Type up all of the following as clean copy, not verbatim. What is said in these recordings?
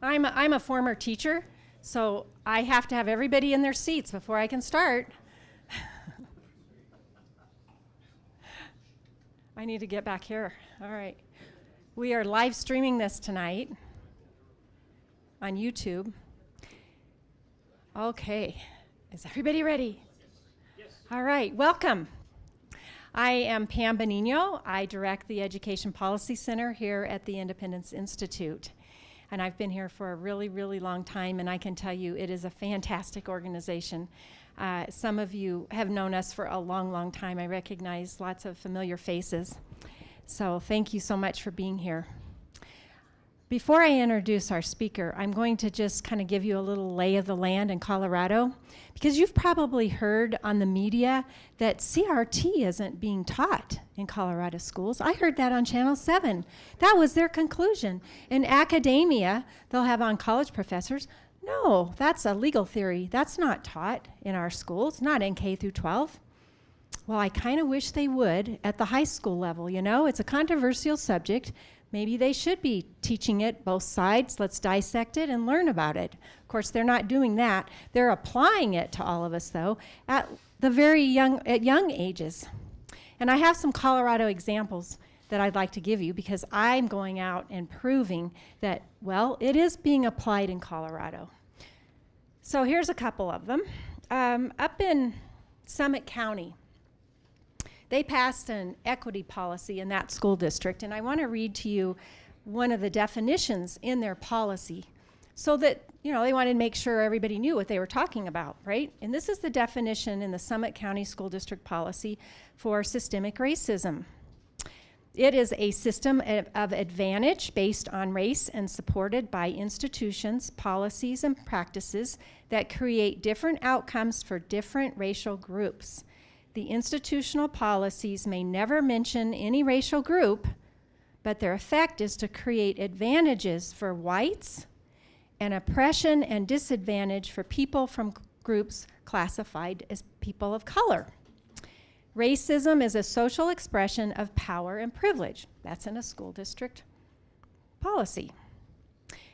I'm a former teacher, so I have to have everybody in their seats before I can start. I need to get back here. All right. We are live streaming this tonight on YouTube. Okay. Is everybody ready? Yes. All right. Welcome. I am Pam Benigno. I direct the Education Policy Center here at the Independence Institute. And I've been here for a really, really long time, and I can tell you it is a fantastic organization. Some of you have known us for a long, long time. I recognize lots of familiar faces. So thank you so much for being here. Before I introduce our speaker, I'm going to just kind of give you a little lay of the land in Colorado, because you've probably heard on the media that CRT isn't being taught in Colorado schools. I heard that on Channel 7. That was their conclusion. In academia, they'll have on college professors, no, that's a legal theory. That's not taught in our schools, not in K through 12. Well, I kind of wish they would at the high school level, you know? It's a controversial subject. Maybe they should be teaching it both sides. Let's dissect it and learn about it. Of course, they're not doing that. They're applying it to all of us, though, at young ages. And I have some Colorado examples that I'd like to give you, because I'm going out and proving that, well, it is being applied in Colorado. So here's a couple of them. Up in Summit County, they passed an equity policy in that school district, and I want to read to you one of the definitions in their policy so that, you know, they wanted to make sure everybody knew what they were talking about, right? And this is the definition in the Summit County School District policy for systemic racism. It is a system of advantage based on race and supported by institutions, policies, and practices that create different outcomes for different racial groups. The institutional policies may never mention any racial group, but their effect is to create advantages for whites and oppression and disadvantage for people from groups classified as people of color. Racism is a social expression of power and privilege. That's in a school district policy.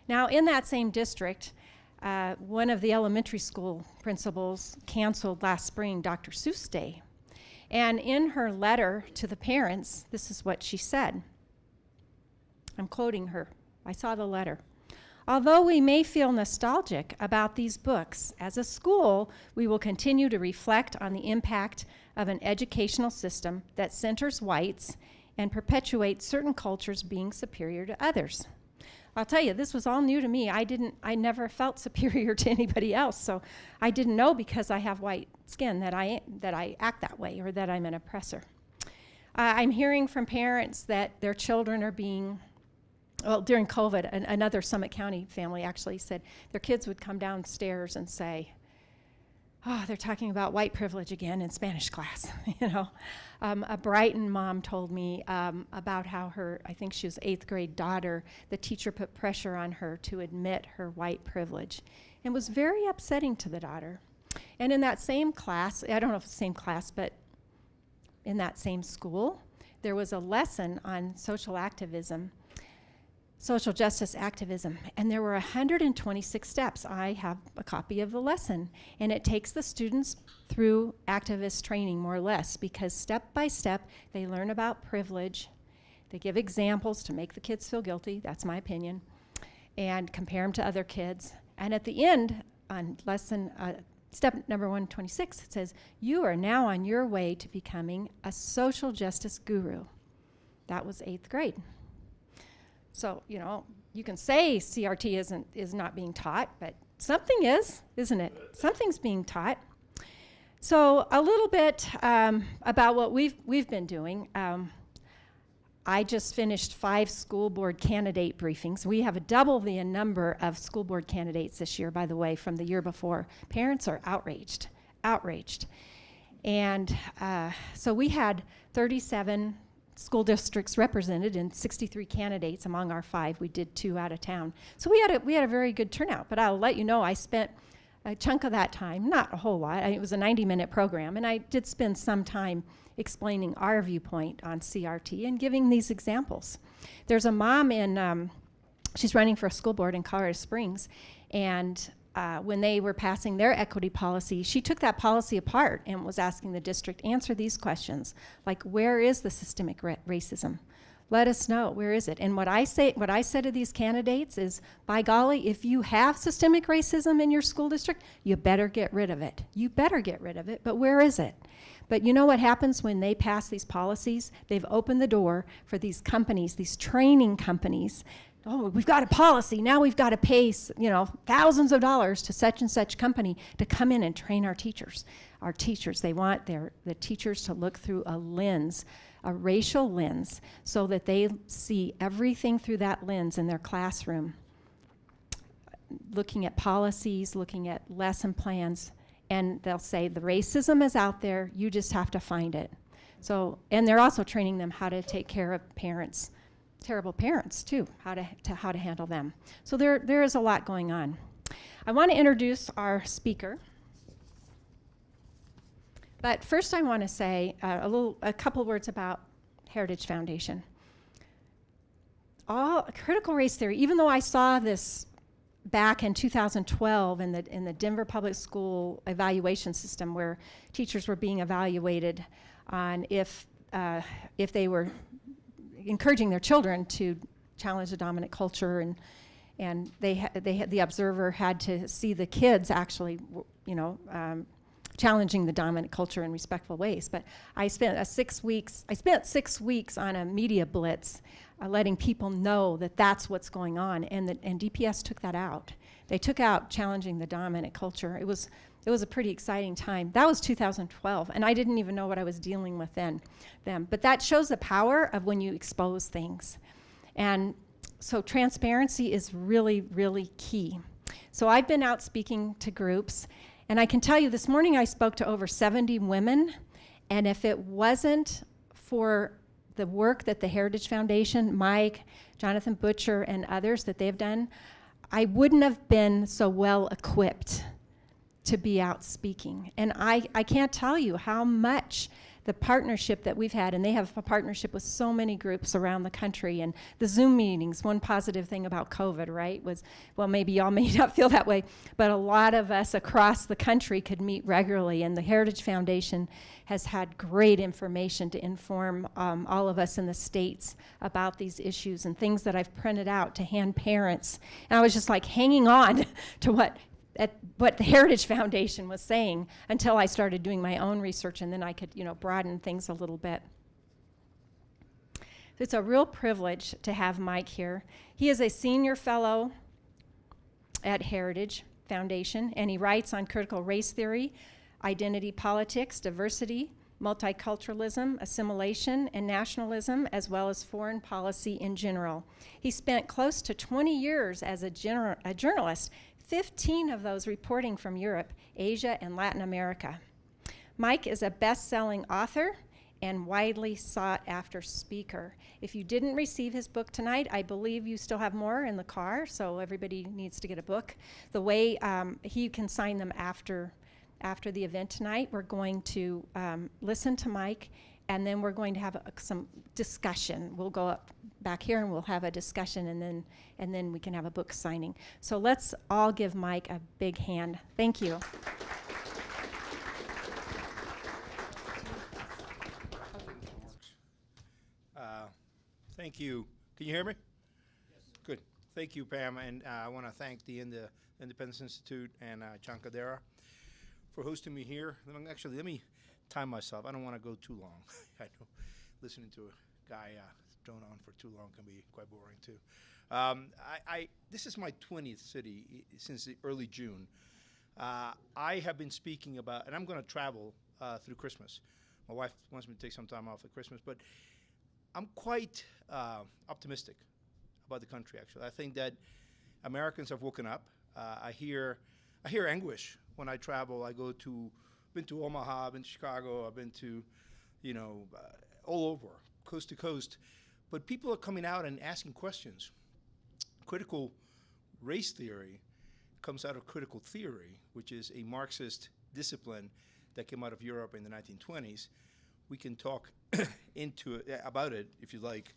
Now, in that same district, one of the elementary school principals canceled last spring Dr. Seuss Day. And in her letter to the parents, this is what she said. I'm quoting her. I saw the letter. Although we may feel nostalgic about these books, as a school, we will continue to reflect on the impact of an educational system that centers whites and perpetuates certain cultures being superior to others. I'll tell you, this was all new to me. I never felt superior to anybody else, so I didn't know because I have white skin that I act that way or that I'm an oppressor. I'm hearing from parents that their children are being, well, during COVID, another Summit County family actually said their kids would come downstairs and say, oh, they're talking about white privilege again in Spanish class, you know. A Brighton mom told me about how her, I think she was 8th grade daughter, the teacher put pressure on her to admit her white privilege. It was very upsetting to the daughter. And in that same class, I don't know if it's the same class, but in that same school, there was a lesson on social activism, social justice activism, and there were 126 steps. I have a copy of the lesson, and it takes the students through activist training, more or less, because step by step, they learn about privilege. They give examples to make the kids feel guilty, that's my opinion, and compare them to other kids. And at the end, on lesson, step number 126, it says, you are now on your way to becoming a social justice guru. That was 8th grade. So, you know, you can say CRT is not being taught, but something is, isn't it? Something's being taught. So a little bit about what we've been doing. I just finished 5 school board candidate briefings. We have double the number of school board candidates this year, by the way, from the year before. Parents are outraged. And so we had 37 school districts represented and 63 candidates among our 5. We did 2 out of town. So we had a very good turnout, but I'll let you know I spent a chunk of that time, not a whole lot. It was a 90-minute program, and I did spend some time explaining our viewpoint on CRT and giving these examples. There's a mom in she's running for a school board in Colorado Springs, and when they were passing their equity policy, she took that policy apart and was asking the district, answer these questions, like where is the systemic racism? Let us know, where is it? And what I said to these candidates is, by golly, if you have systemic racism in your school district, you better get rid of it. You better get rid of it, but where is it? But you know what happens when they pass these policies? They've opened the door for these companies, these training companies. Oh, we've got a policy, now we've got to pay, thousands of dollars to such and such company to come in and train our teachers. Our teachers, they want the teachers to look through a lens, a racial lens, so that they see everything through that lens in their classroom, looking at policies, looking at lesson plans, and they'll say the racism is out there, you just have to find it. So, and they're also training them how to take care of parents, terrible parents too, how to handle them. So there is a lot going on. I want to introduce our speaker. But first I want to say a couple words about Heritage Foundation. Critical race theory, even though I saw this back in 2012 in the Denver Public School evaluation system, where teachers were being evaluated on if they were encouraging their children to challenge the dominant culture, and the observer had to see the kids actually, challenging the dominant culture in respectful ways. But I spent 6 weeks on a media blitz, letting people know that that's what's going on, and DPS took that out. They took out challenging the dominant culture. It was a pretty exciting time. That was 2012, and I didn't even know what I was dealing with then. But that shows the power of when you expose things. And so transparency is really, really key. So I've been out speaking to groups, and I can tell you this morning I spoke to over 70 women, and if it wasn't for the work that the Heritage Foundation, Mike, Jonathan Butcher, and others that they've done, I wouldn't have been so well equipped to be out speaking. And I can't tell you how much the partnership that we've had, and they have a partnership with so many groups around the country, and the Zoom meetings. One positive thing about COVID, right, was, well, maybe y'all may not feel that way, but a lot of us across the country could meet regularly, and the Heritage Foundation has had great information to inform all of us in the states about these issues, and things that I've printed out to hand parents. And I was just like hanging on to what the Heritage Foundation was saying until I started doing my own research, and then I could, broaden things a little bit. It's a real privilege to have Mike here. He is a senior fellow at Heritage Foundation, and he writes on critical race theory, identity politics, diversity, multiculturalism, assimilation, and nationalism, as well as foreign policy in general. He spent close to 20 years as a journalist, 15 of those reporting from Europe, Asia, and Latin America. Mike is a best-selling author and widely sought-after speaker. If you didn't receive his book tonight, I believe you still have more in the car, so everybody needs to get a book. The way he can sign them after the event tonight, we're going to listen to Mike, and then we're going to have some discussion. We'll go up back here and we'll have a discussion, and then we can have a book signing. So let's all give Mike a big hand. Thank you. Thank you. Can you hear me? Yes. Good. Thank you, Pam, and I want to thank the Independence Institute and John Cadera for hosting me here. Actually, let me time myself. I don't want to go too long. I know listening to a guy drone on for too long can be quite boring too. This is my 20th city since the early June. I have been speaking about, and I'm going to travel through Christmas. My wife wants me to take some time off at Christmas, but I'm quite optimistic about the country, actually. I think that Americans have woken up. I hear anguish when I travel. Been to Omaha, I've been to Chicago, I've been to, all over, coast to coast. But people are coming out and asking questions. Critical race theory comes out of critical theory, which is a Marxist discipline that came out of Europe in the 1920s. We can talk about it if you like.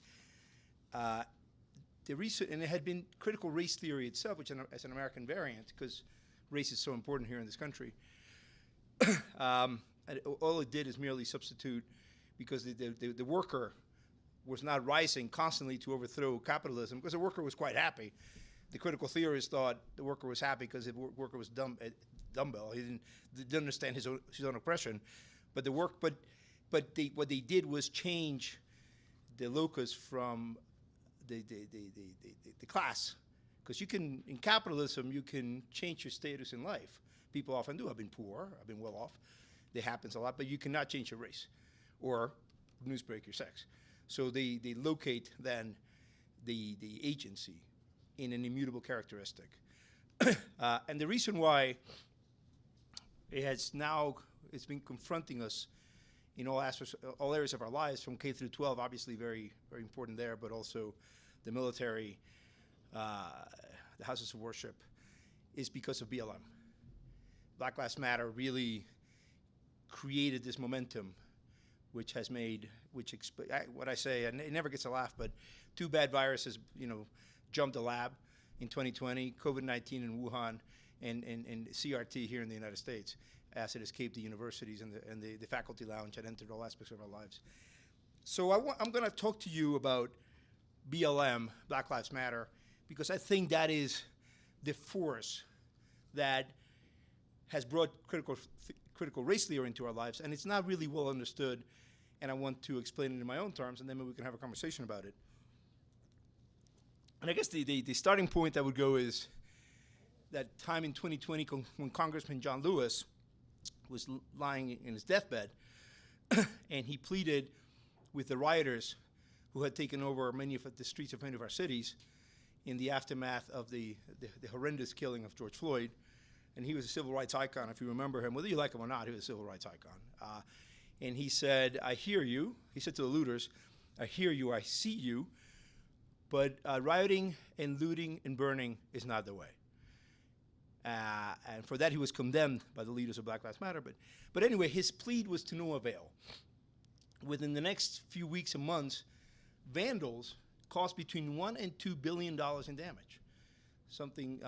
and it had been critical race theory itself, which as an American variant, because race is so important here in this country. All it did is merely substitute, because the worker was not rising constantly to overthrow capitalism, because the worker was quite happy. The critical theorists thought the worker was happy because the worker was dumbbell. He didn't understand his own oppression. But what they did was change the locus from the class, because in capitalism you can change your status in life. People often do. I've been poor. I've been well off. That happens a lot, but you cannot change your race or newsbreak your sex. So they locate then the agency in an immutable characteristic. And the reason why it's been confronting us in all aspects, all areas of our lives, from K through 12, obviously very, very important there, but also the military, the houses of worship, is because of BLM. Black Lives Matter really created this momentum, which has made, what I say, and it never gets a laugh, but two bad viruses, jumped the lab in 2020, COVID-19 in Wuhan, and CRT here in the United States, as it escaped the universities and the faculty lounge and entered all aspects of our lives. So I'm going to talk to you about BLM, Black Lives Matter, because I think that is the force that has brought critical race theory into our lives, and it's not really well understood, and I want to explain it in my own terms, and then maybe we can have a conversation about it. And I guess the starting point I would go is that time in 2020 when Congressman John Lewis was lying in his deathbed, and he pleaded with the rioters who had taken over many of the streets of many of our cities in the aftermath of the horrendous killing of George Floyd. And he was a civil rights icon, if you remember him. Whether you like him or not, he was a civil rights icon. And he said, I hear you. He said to the looters, I hear you, I see you, but rioting and looting and burning is not the way. And for that, he was condemned by the leaders of Black Lives Matter. But anyway, his plea was to no avail. Within the next few weeks and months, vandals cost between $1 and $2 billion in damage, something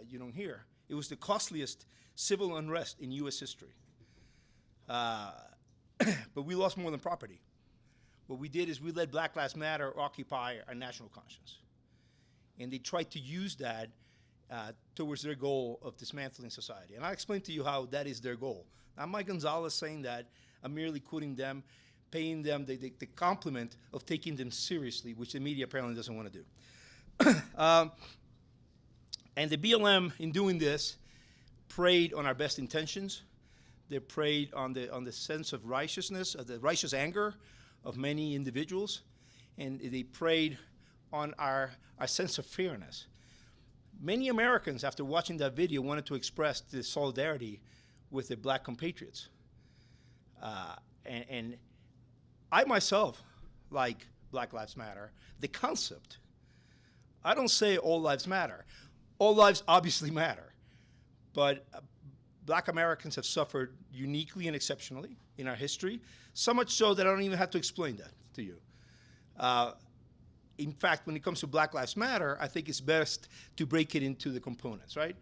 you don't hear. It was the costliest civil unrest in U.S. history. But we lost more than property. What we did is we let Black Lives Matter occupy our national conscience. And they tried to use that towards their goal of dismantling society. And I'll explain to you how that is their goal. I'm Mike Gonzalez saying that. I'm merely quoting them, paying them the compliment of taking them seriously, which the media apparently doesn't want to do. And the BLM, in doing this, preyed on our best intentions. They preyed on the sense of righteousness, of the righteous anger of many individuals, and they preyed on our sense of fairness. Many Americans, after watching that video, wanted to express this solidarity with their black compatriots. And I myself like Black Lives Matter, the concept. I don't say all lives matter. All lives obviously matter, but black Americans have suffered uniquely and exceptionally in our history, so much so that I don't even have to explain that to you. In fact, when it comes to Black Lives Matter, I think it's best to break it into the components, right?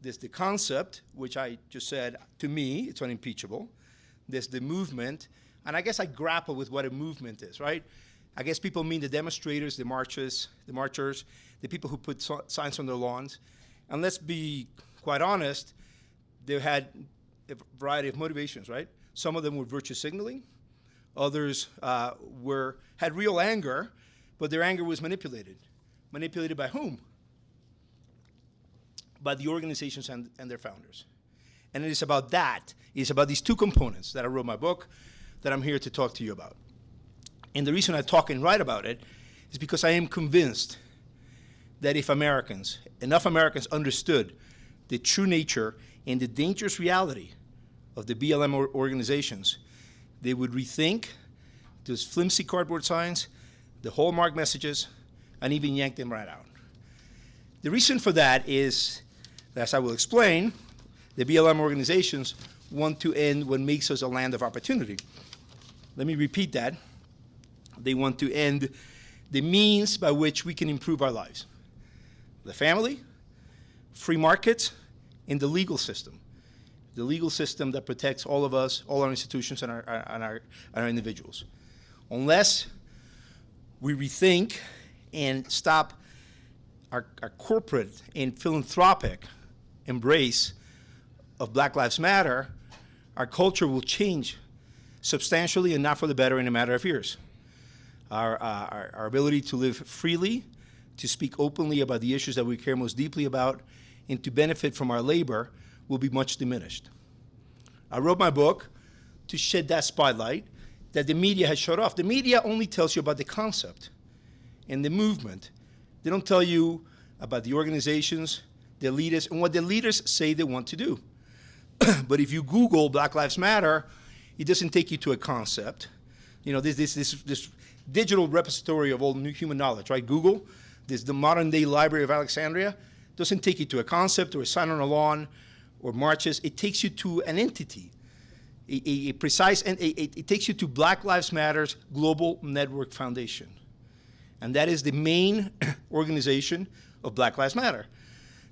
There's the concept, which I just said, to me, it's unimpeachable. There's the movement, and I guess I grapple with what a movement is, right? I guess people mean the demonstrators, the marchers, the people who put signs on their lawns. And let's be quite honest, they had a variety of motivations, right? Some of them were virtue signaling. Others had real anger, but their anger was manipulated. Manipulated by whom? By the organizations and their founders. And it is about that. It's about these two components that I wrote my book that I'm here to talk to you about. And the reason I talk and write about it is because I am convinced that if enough Americans understood the true nature and the dangerous reality of the BLM organizations, they would rethink those flimsy cardboard signs, the hallmark messages, and even yank them right out. The reason for that is, as I will explain, the BLM organizations want to end what makes us a land of opportunity. Let me repeat that. They want to end the means by which we can improve our lives. The family, free markets, and the legal system. The legal system that protects all of us, all our institutions, and our individuals. Unless we rethink and stop our corporate and philanthropic embrace of Black Lives Matter, our culture will change substantially and not for the better in a matter of years. Our ability to live freely, to speak openly about the issues that we care most deeply about, and to benefit from our labor will be much diminished. I wrote my book to shed that spotlight that the media has shut off. The media only tells you about the concept and the movement. They don't tell you about the organizations, the leaders, and what the leaders say they want to do. But if you Google Black Lives Matter, it doesn't take you to a concept. You know, this digital repository of all new human knowledge, right? Google, the modern day Library of Alexandria, doesn't take you to a concept or a sign on a lawn or marches. It takes you to an entity, it takes you to Black Lives Matter's Global Network Foundation. And that is the main organization of Black Lives Matter.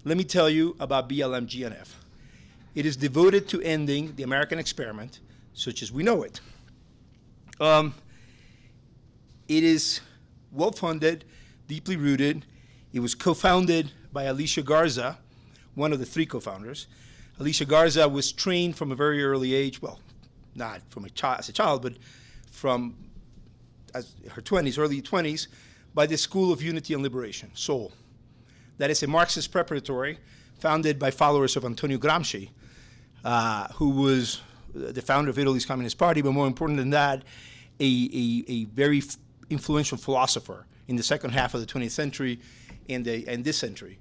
Let me tell you about BLM GNF. It is devoted to ending the American experiment, such as we know it. It is well-funded, deeply rooted. It was co-founded by Alicia Garza, one of the three co-founders. Alicia Garza was trained from a very early age, well, not from as a child, but from her 20s, early 20s, by the School of Unity and Liberation, Seoul. That is a Marxist preparatory founded by followers of Antonio Gramsci, who was the founder of Italy's Communist Party, but more important than that, a very influential philosopher in the second half of the 20th century and this century.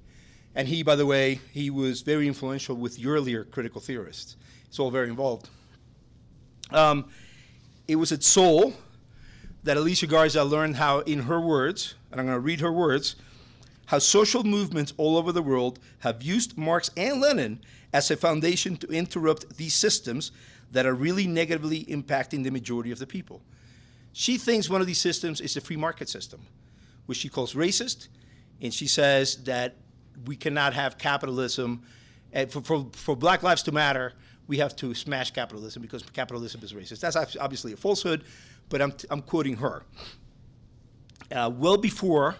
And he, by the way, he was very influential with the earlier critical theorists. It's all very involved. It was at Seoul that Alicia Garza learned how, in her words, and I'm going to read her words, how social movements all over the world have used Marx and Lenin as a foundation to interrupt these systems that are really negatively impacting the majority of the people. She thinks one of these systems is the free market system, which she calls racist, and she says that we cannot have capitalism. And for Black Lives to matter, we have to smash capitalism because capitalism is racist. That's obviously a falsehood, but I'm quoting her. Well before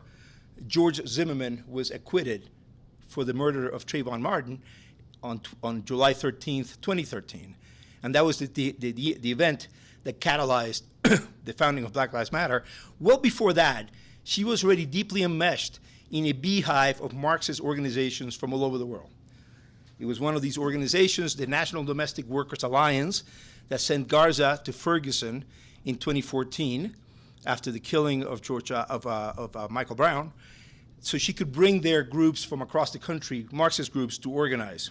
George Zimmerman was acquitted for the murder of Trayvon Martin on July 13th, 2013. And that was the event that catalyzed the founding of Black Lives Matter. Well before that, she was already deeply enmeshed in a beehive of Marxist organizations from all over the world. It was one of these organizations, the National Domestic Workers Alliance, that sent Garza to Ferguson in 2014 after the killing of Michael Brown, so she could bring their groups from across the country, Marxist groups, to organize.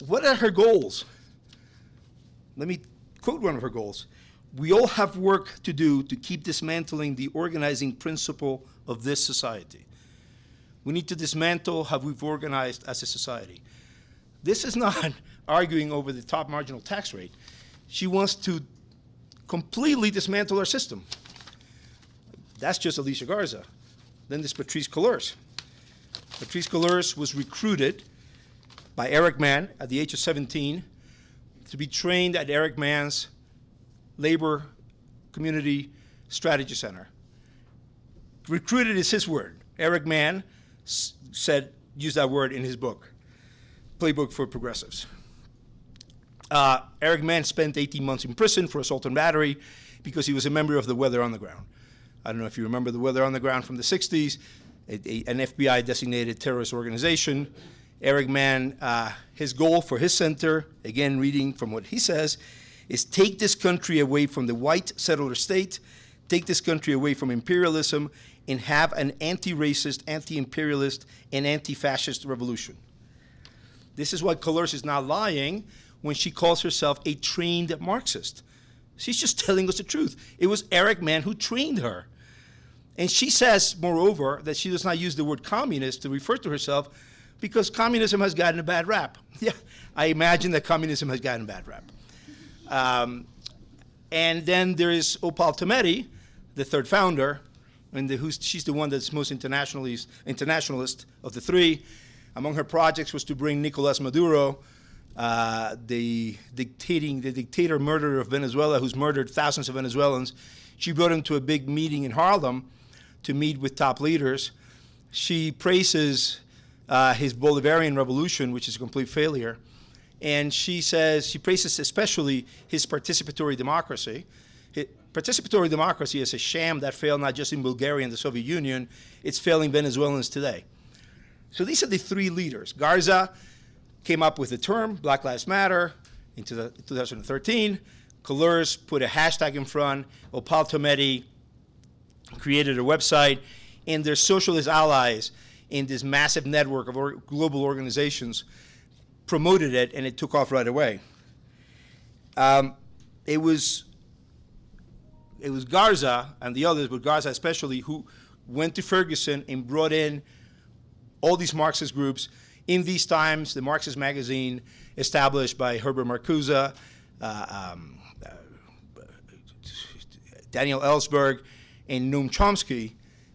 What are her goals? Let me quote one of her goals. We all have work to do to keep dismantling the organizing principle of this society. We need to dismantle how we've organized as a society. This is not arguing over the top marginal tax rate. She wants to completely dismantle our system. That's just Alicia Garza. Then there's Patrisse Cullors. Patrisse Cullors was recruited by Eric Mann at the age of 17 to be trained at Eric Mann's Labor Community Strategy Center. Recruited is his word. Eric Mann used that word in his book, Playbook for Progressives. Eric Mann spent 18 months in prison for assault and battery because he was a member of the Weather Underground. I don't know if you remember the Weather Underground from the 60s, an FBI-designated terrorist organization. Eric Mann, his goal for his center, again reading from what he says, is take this country away from the white settler state, take this country away from imperialism, and have an anti-racist, anti-imperialist, and anti-fascist revolution. This is why Cullors is not lying when she calls herself a trained Marxist. She's just telling us the truth. It was Eric Mann who trained her. And she says, moreover, that she does not use the word communist to refer to herself because communism has gotten a bad rap. Yeah, I imagine that communism has gotten a bad rap. And then there is Opal Tometi, the third founder, and she's the one that's most internationalist of the three. Among her projects was to bring Nicolas Maduro, the dictator murderer of Venezuela, who's murdered thousands of Venezuelans. She brought him to a big meeting in Harlem to meet with top leaders. She praises his Bolivarian revolution, which is a complete failure. And she says, she praises especially his participatory democracy. Participatory democracy is a sham that failed not just in Bulgaria and the Soviet Union, it's failing Venezuelans today. So these are the three leaders. Garza came up with the term, Black Lives Matter, in 2013. Colors put a hashtag in front. Opal Tometi created a website. And their socialist allies in this massive network of global organizations promoted it, and it took off right away. It was Garza and the others, but Garza especially, who went to Ferguson and brought in all these Marxist groups. In these times, the Marxist magazine, established by Herbert Marcuse, Daniel Ellsberg, and Noam Chomsky,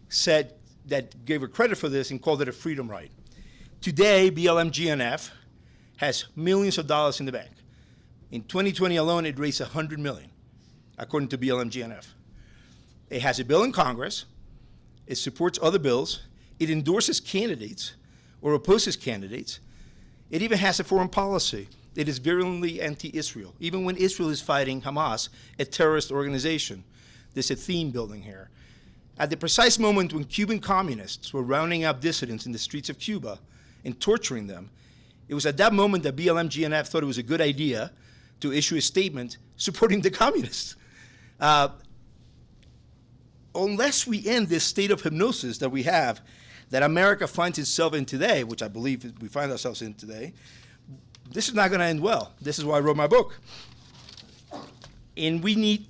said that gave her credit for this and called it a freedom right. Today, BLM GNF has millions of dollars in the bank. In 2020 alone, it raised $100 million, according to BLM GNF. It has a bill in Congress. It supports other bills. It endorses candidates or opposes candidates. It even has a foreign policy. It is virulently anti-Israel, even when Israel is fighting Hamas, a terrorist organization. There's a theme building here. At the precise moment when Cuban communists were rounding up dissidents in the streets of Cuba and torturing them, it was at that moment that BLM GNF thought it was a good idea to issue a statement supporting the communists. Unless we end this state of hypnosis that we have, that America finds itself in today, which I believe we find ourselves in today, this is not going to end well. This is why I wrote my book. And we need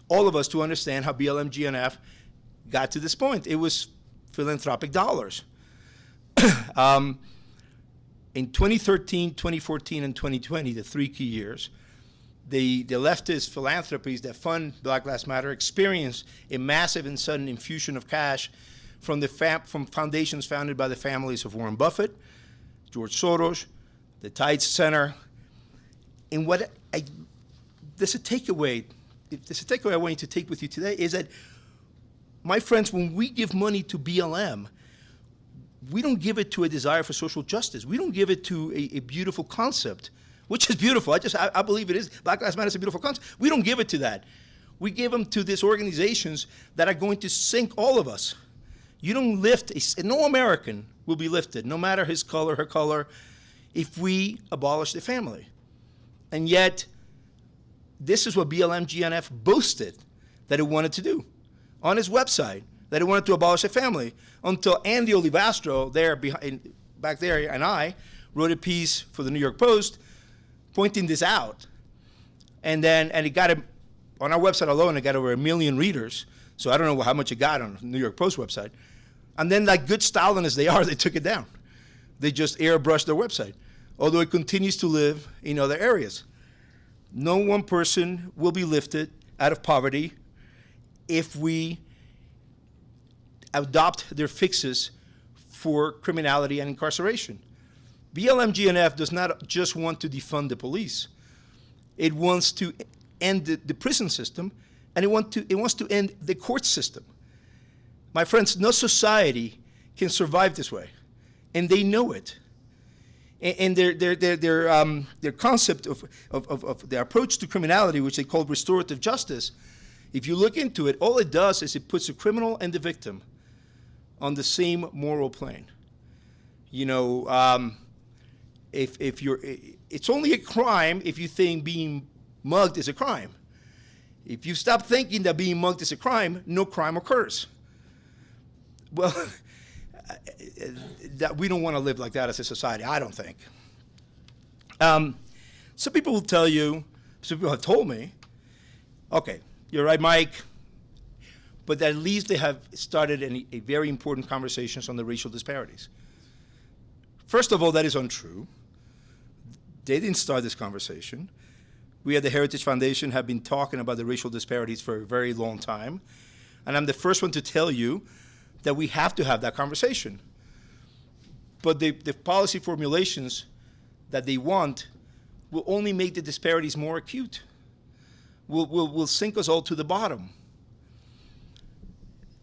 all of us to understand how BLM GNF got to this point. It was philanthropic dollars. In 2013, 2014, and 2020, the 3 key years, the leftist philanthropies that fund Black Lives Matter experienced a massive and sudden infusion of cash from foundations founded by the families of Warren Buffett, George Soros, the Tides Center. And there's a takeaway I want you to take with you today is that, my friends, when we give money to BLM, we don't give it to a desire for social justice. We don't give it to a beautiful concept, which is beautiful. I believe it is. Black Lives Matter is a beautiful concept. We don't give it to that. We give them to these organizations that are going to sink all of us. You don't lift, no American will be lifted, no matter his color, her color, if we abolish the family. And yet, this is what BLM GNF boasted that it wanted to do on its website, that it wanted to abolish the family, until Andy Olivastro, back there, and I wrote a piece for the New York Post pointing this out. And it got on our website alone, it got over 1 million readers. So I don't know how much it got on the New York Post website. And then, like good Stalinists they are, they took it down. They just airbrushed their website, although it continues to live in other areas. No one person will be lifted out of poverty if we adopt their fixes for criminality and incarceration. BLM GNF does not just want to defund the police. It wants to end the prison system, and it wants to end the court system. My friends, no society can survive this way, and they know it. And their concept of their approach to criminality, which they call restorative justice, if you look into it, all it does is it puts the criminal and the victim on the same moral plane. You know, it's only a crime if you think being mugged is a crime. If you stop thinking that being mugged is a crime, no crime occurs. Well, that we don't want to live like that as a society, I don't think. Some people will tell you, some people have told me, okay, you're right, Mike, but at least they have started a very important conversations on the racial disparities. First of all, that is untrue. They didn't start this conversation. We at the Heritage Foundation have been talking about the racial disparities for a very long time. And I'm the first one to tell you that we have to have that conversation. But the policy formulations that they want will only make the disparities more acute, will sink us all to the bottom.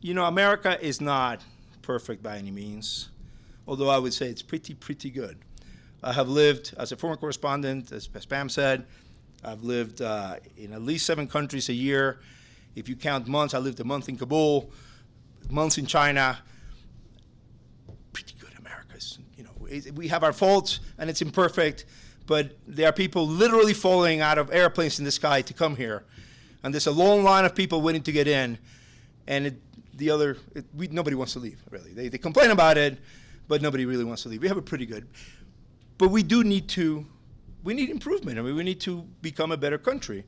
You know, America is not perfect by any means, although I would say it's pretty good. I have lived, as a former correspondent, as Pam said, I've lived in at least 7 countries a year. If you count months, I lived a month in Kabul, months in China. Pretty good, America's. You know, we have our faults, and it's imperfect, but there are people literally falling out of airplanes in the sky to come here. And there's a long line of people waiting to get in, and nobody wants to leave, really. They complain about it, but nobody really wants to leave. We have it pretty good. But we need improvement. I mean, we need to become a better country.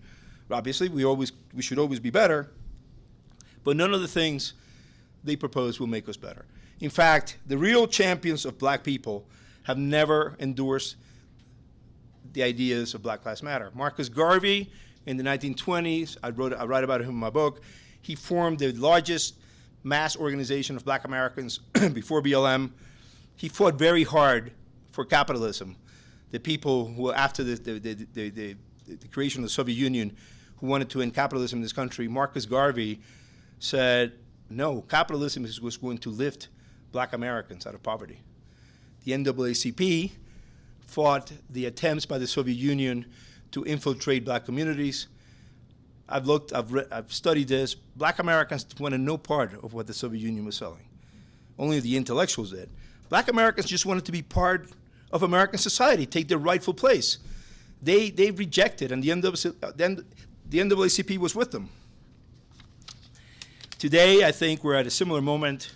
Obviously, we should always be better, but none of the things they propose will make us better. In fact, the real champions of black people have never endorsed the ideas of Black Lives Matter. Marcus Garvey, in the 1920s, I write about him in my book, he formed the largest mass organization of black Americans before BLM. He fought very hard for capitalism. The people who, after the creation of the Soviet Union, who wanted to end capitalism in this country, Marcus Garvey said, no, capitalism was going to lift black Americans out of poverty. The NAACP fought the attempts by the Soviet Union to infiltrate black communities. I've studied this. Black Americans wanted no part of what the Soviet Union was selling. Only the intellectuals did. Black Americans just wanted to be part of American society, take their rightful place. They rejected, and the NAACP was with them. Today, I think we're at a similar moment,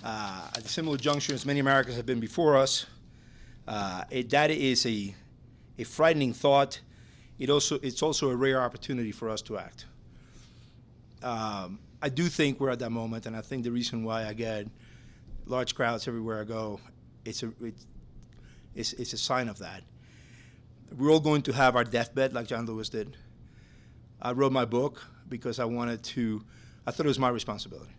at a similar juncture as many Americans have been before us. That is a frightening thought. It's also a rare opportunity for us to act. I do think we're at that moment, and I think the reason why I get large crowds everywhere I go, it's a sign of that. We're all going to have our deathbed like John Lewis did. I wrote my book because I thought it was my responsibility.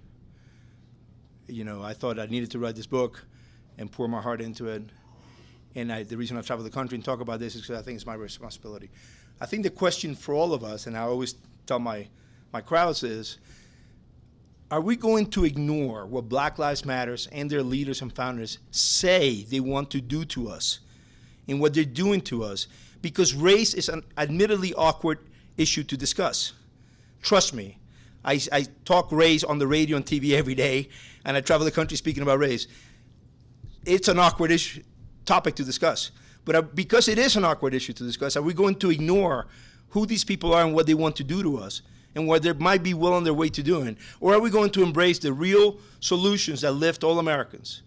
You know, I thought I needed to write this book and pour my heart into it. And the reason I travel the country and talk about this is because I think it's my responsibility. I think the question for all of us, and I always tell my crowds is, are we going to ignore what Black Lives Matter and their leaders and founders say they want to do to us and what they're doing to us? Because race is an admittedly awkward issue to discuss. Trust me, I talk race on the radio and TV every day, and I travel the country speaking about race. It's an awkward topic to discuss. But because it is an awkward issue to discuss, are we going to ignore who these people are and what they want to do to us and what they might be well on their way to doing? Or are we going to embrace the real solutions that lift all Americans,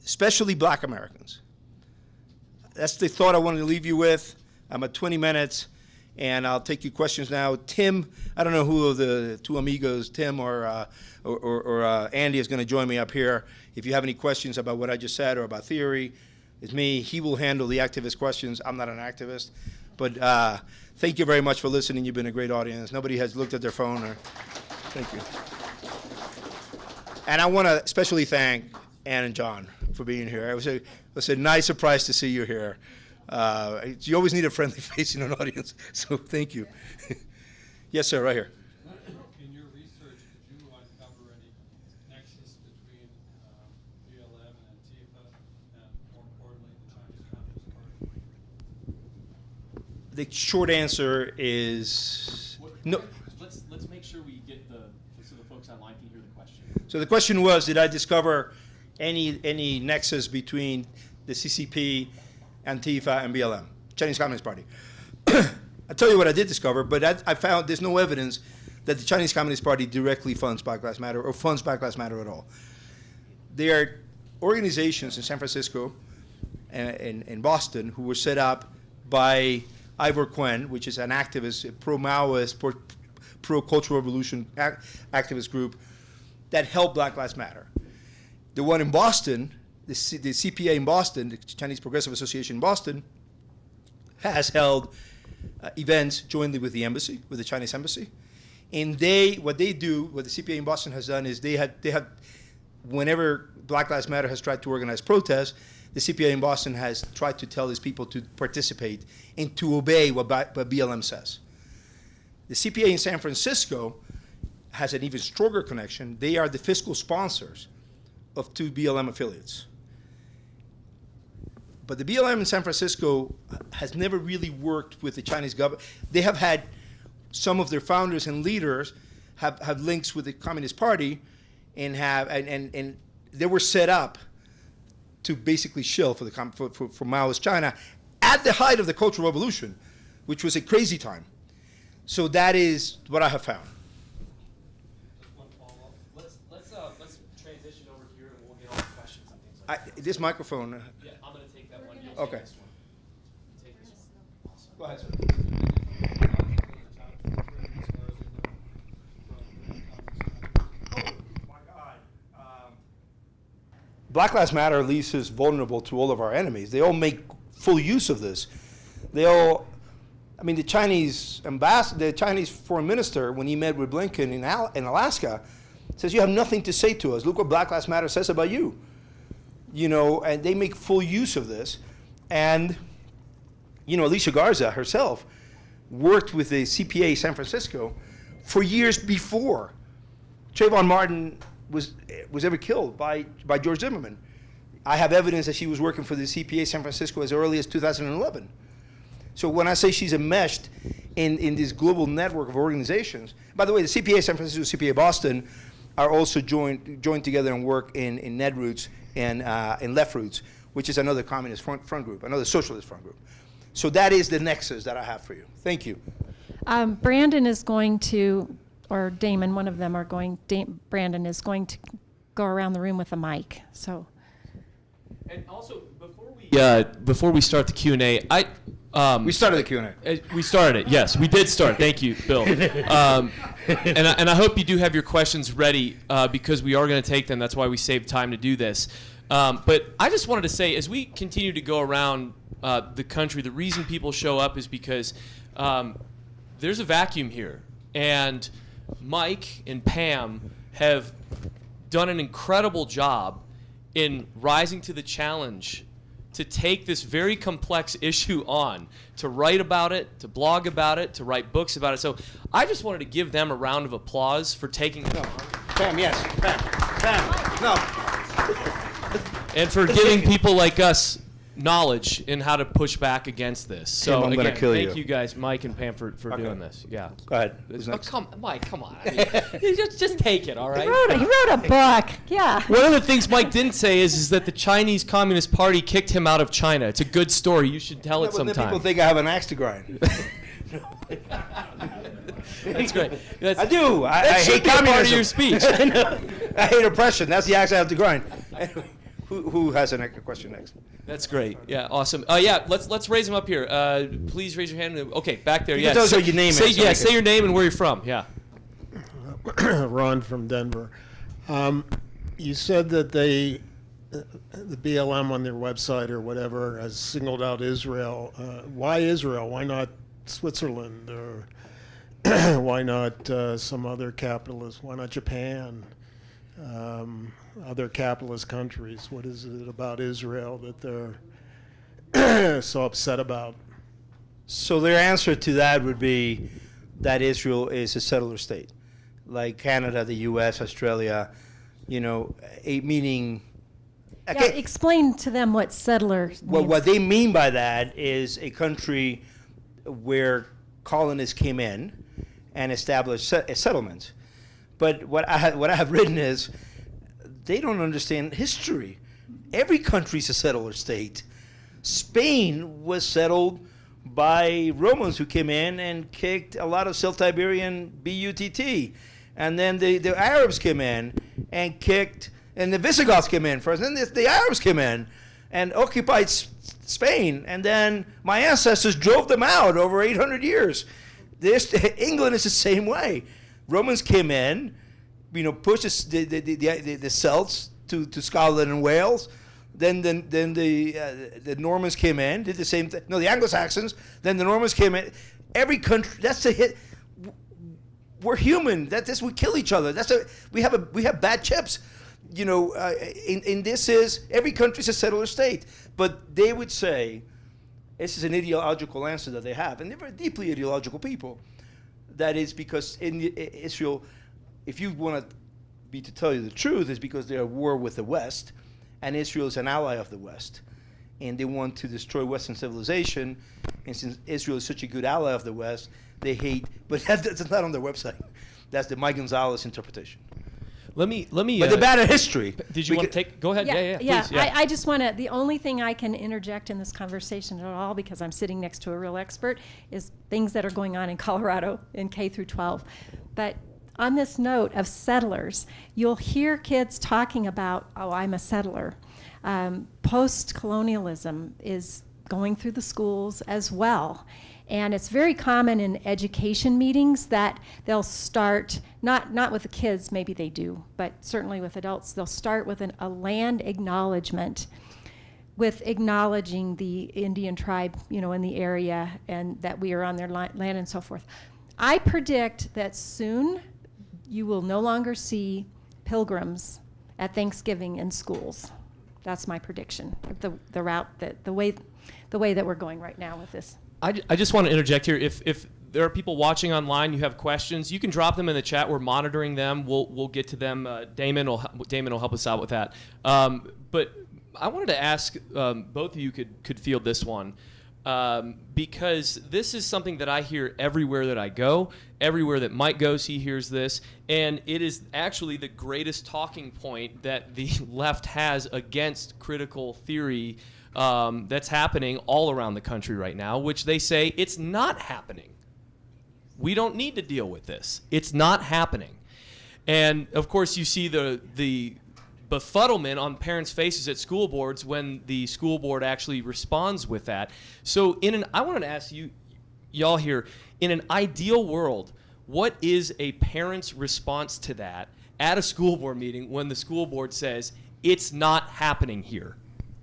especially black Americans? That's the thought I wanted to leave you with. I'm at 20 minutes, and I'll take your questions now. Tim, I don't know who of the two amigos, Tim or Andy, is going to join me up here. If you have any questions about what I just said or about theory, it's me. He will handle the activist questions. I'm not an activist. But thank you very much for listening. You've been a great audience. Nobody has looked at their phone. Thank you. And I want to especially thank Ann and John for being here. It was a nice surprise to see you here. You always need a friendly face in an audience, so thank you. Yes, sir, right here. In your research, did you uncover any nexus between BLM and Antifa, and more importantly, the Chinese Communist Party? The short answer is no. Let's make sure we get so the folks online can hear the question. So the question was, did I discover any nexus between the CCP, Antifa, and BLM, Chinese Communist Party? I'll tell you what I did discover, but I found there's no evidence that the Chinese Communist Party directly funds Black Lives Matter or funds Black Lives Matter at all. There are organizations in San Francisco and in Boston who were set up by Ivor Quinn, which is an activist, a pro-Maoist, pro-Cultural Revolution activist group that helped Black Lives Matter. The one in Boston, the CPA in Boston, the Chinese Progressive Association in Boston, has held events jointly with the embassy, with the Chinese embassy, And what the CPA in Boston has done is they have, whenever Black Lives Matter has tried to organize protests, the CPA in Boston has tried to tell these people to participate and to obey what BLM says. The CPA in San Francisco has an even stronger connection. They are the fiscal sponsors of 2 BLM affiliates. But the BLM in San Francisco has never really worked with the Chinese government. They have had some of their founders and leaders have links with the Communist Party and they were set up to basically shill for Maoist China at the height of the Cultural Revolution, which was a crazy time. So that is what I have found. Just one follow-up. Let's transition over here and we'll get all the questions and things like that. This microphone. Yeah, I'm gonna take that one. You'll Okay. take this one. Take this one. Awesome. Go ahead, sir. Black Lives Matter leaves us vulnerable to all of our enemies. They all make full use of this. The Chinese ambassador, the Chinese foreign minister, when he met with Blinken in Alaska, says, "You have nothing to say to us. Look what Black Lives Matter says about you." And they make full use of this. And, Alicia Garza herself worked with the CPA San Francisco for years before Trayvon Martin was ever killed by George Zimmerman. I have evidence that she was working for the CPA San Francisco as early as 2011. So when I say she's enmeshed in this global network of organizations, by the way, the CPA San Francisco, CPA Boston are also joined together and work in Netroots and in Left Roots, which is another communist front group, another socialist front group. So that is the nexus that I have for you. Thank you. Brandon is going to, or Damon, one of them are going, Brandon is going to go around the room with a mic. So. And also, before we start the Q&A, We started the Q&A. We started it, yes. We did start. Thank you, Bill. And I hope you do have your questions ready because we are going to take them. That's why we saved time to do this. But I just wanted to say, as we continue to go around the country, the reason people show up is because there's a vacuum here. And Mike and Pam have done an incredible job in rising to the challenge to take this very complex issue on, to write about it, to blog about it, to write books about it. So I just wanted to give them a round of applause for taking it on. Pam, yes. Pam, no. And for giving people like us knowledge in how to push back against this. So Tim, I'm again, gonna kill thank you. you guys, Mike and Pam, for doing this. Yeah. Go ahead. Mike, come on. I mean, just take it, all right? He wrote a book. Yeah. One of the things Mike didn't say is that the Chinese Communist Party kicked him out of China. It's a good story. You should tell it sometime. People think I have an axe to grind. That's great. I do. I hate be a communism. part of your speech. I hate oppression. That's the axe I have to grind. Who has a question next? That's great. Yeah, awesome. Yeah, let's raise them up here. Please raise your hand. Okay, back there. You Yeah. can tell us what your name is. Say your name and where you're from. Yeah. Ron from Denver. You said that the BLM on their website or whatever has singled out Israel. Why Israel? Why not Switzerland? Or why not some other capitalist? Why not Japan? Other capitalist countries? What is it about Israel that they're so upset about? So their answer to that would be that Israel is a settler state, like Canada, the U.S., Australia, meaning... Yeah, explain to them what settler means. Well, what they mean by that is a country where colonists came in and established settlements. But what I have written is they don't understand history. Every country's a settler state. Spain was settled by Romans who came in and kicked a lot of Celtiberian BUTT. And then the Arabs came in and kicked, and the Visigoths came in first, and then the Arabs came in and occupied Spain. And then my ancestors drove them out over 800 years. England is the same way. Romans came in, pushed the Celts to Scotland and Wales. Then the Normans came in, did the same thing. No, the Anglo-Saxons. Then the Normans came in. Every country. That's the hit. we're human. That's we kill each other. We have bad chips. You know, and this is, every country's a settler state. But they would say, this is an ideological answer that they have, and they're very deeply ideological people. That is because in Israel, if you want to tell you the truth, is because they're at war with the West, and Israel is an ally of the West, and they want to destroy Western civilization. And since Israel is such a good ally of the West, they hate. But that's not on their website. That's the Mike Gonzalez interpretation. Let me. But they're bad at history. Did you want to take? Go ahead. Yeah. Please, yeah. I just want to. The only thing I can interject in this conversation at all, because I'm sitting next to a real expert, is things that are going on in Colorado in K through 12. But on this note of settlers, you'll hear kids talking about, "Oh, I'm a settler." Post-colonialism is going through the schools as well. And it's very common in education meetings that they'll start, not with the kids, maybe they do, but certainly with adults, they'll start with a land acknowledgement, with acknowledging the Indian tribe, in the area, and that we are on their land and so forth. I predict that soon you will no longer see pilgrims at Thanksgiving in schools. That's my prediction, the route, the way that we're going right now with this. I just want to interject here. If there are people watching online, you have questions, you can drop them in the chat. We're monitoring them. We'll get to them. Damon will help us out with that. But I wanted to ask, both of you could field this one, because this is something that I hear everywhere that I go. Everywhere that Mike goes, he hears this, and it is actually the greatest talking point that the left has against critical theory. That's happening all around the country right now, which they say it's not happening. We don't need to deal with this. It's not happening. And of course, you see the befuddlement on parents' faces at school boards when the school board actually responds with that. So I wanted to ask y'all here, in an ideal world, what is a parent's response to that at a school board meeting when the school board says it's not happening here?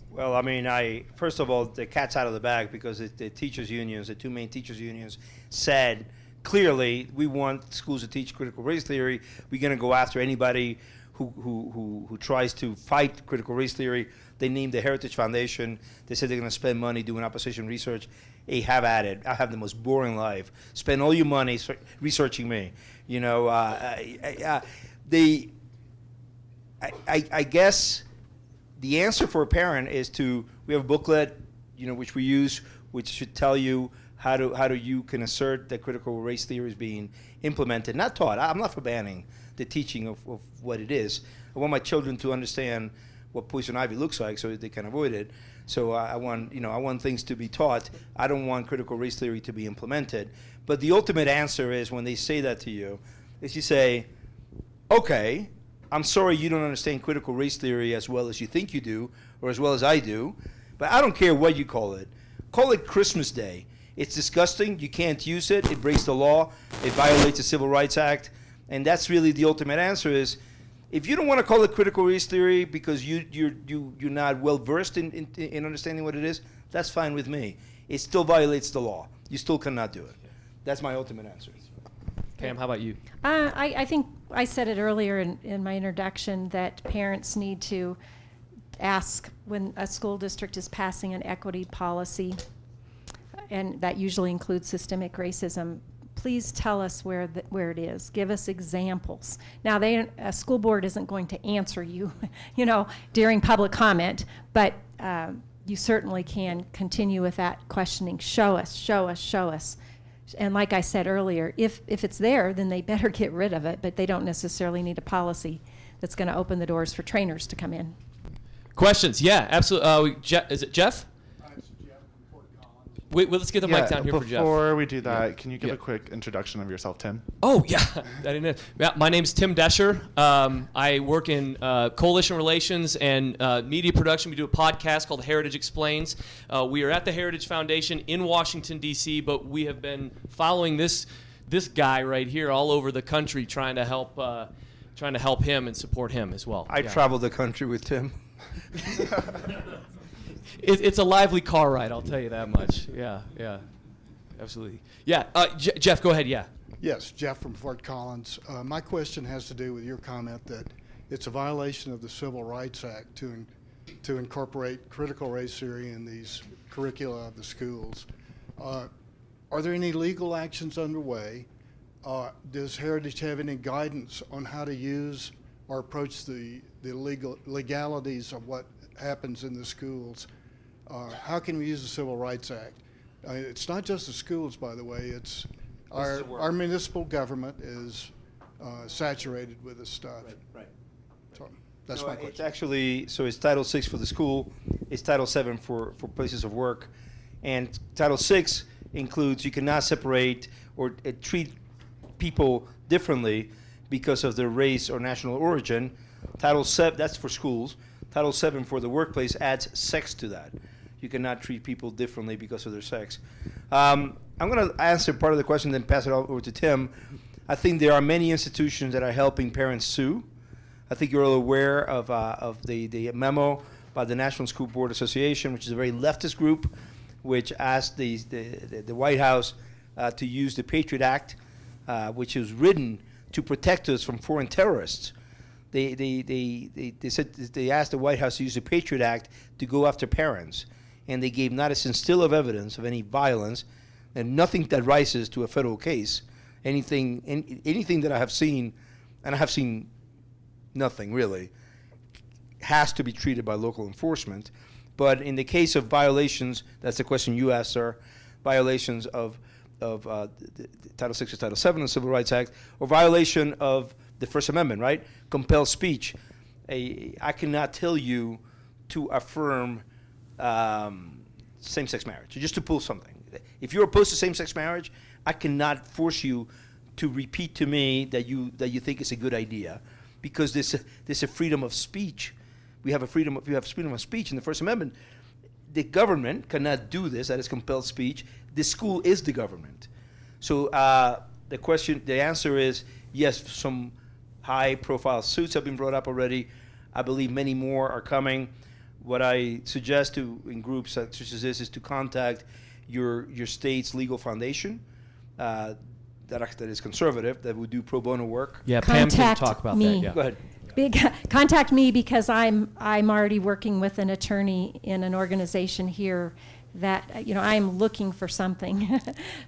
Well, I mean, first of all, the cat's out of the bag, because the teachers' unions, the two main teachers' unions, said clearly, we want schools to teach critical race theory. We're going to go after anybody who tries to fight critical race theory. They named the Heritage Foundation. They said they're going to spend money doing opposition research. Hey, have at it. I have the most boring life. Spend all your money researching me. I guess the answer for a parent is we have a booklet, which we use, which should tell you how you can assert that critical race theory is being implemented, not taught. I'm not for banning the teaching of what it is. I want my children to understand what poison ivy looks like so that they can avoid it. So I want things to be taught. I don't want critical race theory to be implemented. But the ultimate answer is, when they say that to you, is you say, okay, I'm sorry you don't understand critical race theory as well as you think you do, or as well as I do, but I don't care what you call it. Call it Christmas Day. It's disgusting. You can't use it. It breaks the law. It violates the Civil Rights Act. And that's really the ultimate answer is, if you don't want to call it critical race theory because you're not well versed in understanding what it is, that's fine with me. It still violates the law. You still cannot do it. That's my ultimate answer. Pam, how about you? I think I said it earlier in my introduction that parents need to ask when a school district is passing an equity policy, and that usually includes systemic racism. Please tell us where it is. Give us examples. Now, a school board isn't going to answer you, during public comment, but you certainly can continue with that questioning. Show us, show us, show us. And like I said earlier, if it's there, then they better get rid of it, but they don't necessarily need a policy that's going to open the doors for trainers to come in. Questions? Yeah, absolutely. Is it Jeff? Wait, let's get the mic down here for Jeff. Before we do that, can you give a quick introduction of yourself, Tim? Oh, yeah. I didn't know. Yeah, my name's Tim Descher. I work in coalition relations and media production. We do a podcast called Heritage Explains. We are at the Heritage Foundation in Washington, D.C., but we have been following this guy right here all over the country, trying to help him and support him as well. I traveled the country with Tim. It's a lively car ride, I'll tell you that much. Yeah, absolutely. Yeah, Jeff, go ahead, yeah. Yes, Jeff from Fort Collins. My question has to do with your comment that it's a violation of the Civil Rights Act to incorporate critical race theory in these curricula of the schools. Are there any legal actions underway? Does Heritage have any guidance on how to use or approach the legalities of what happens in the schools? How can we use the Civil Rights Act? It's not just the schools, by the way. It's our municipal government is saturated with this stuff. Right. So that's No, my it's question. actually, so it's Title VI for the school, it's Title VII for places of work. And Title VI includes you cannot separate or treat people differently because of their race or national origin. Title VII, that's for schools. Title VII for the workplace adds sex to that. You cannot treat people differently because of their sex. I'm going to answer part of the question, then pass it over to Tim. I think there are many institutions that are helping parents sue. I think you're all aware of the memo by the National School Board Association, which is a very leftist group, which asked the White House to use the Patriot Act, which was written to protect us from foreign terrorists. They said they asked the White House to use the Patriot Act to go after parents, and they gave not a scintilla of evidence of any violence, and nothing that rises to a federal case. Anything that I have seen, and I have seen nothing really, has to be treated by local enforcement. But in the case of violations, that's the question you asked, sir, violations of Title VI or Title VII of the Civil Rights Act, or violation of the First Amendment, right? Compelled speech. I cannot tell you to affirm same-sex marriage, just to pull something. If you're opposed to same-sex marriage, I cannot force you to repeat to me that you think it's a good idea, because there's a freedom of speech. We have freedom of speech in the First Amendment. The government cannot do this. That is compelled speech. The school is the government. So the answer is yes. Some high-profile suits have been brought up already. I believe many more are coming. What I suggest in groups such as this is to contact your state's legal foundation that is conservative, that would do pro bono work. Yeah, Pam can Contact talk about me. that. Yeah. Go ahead. Contact me, because I'm already working with an attorney in an organization here that I'm looking for something.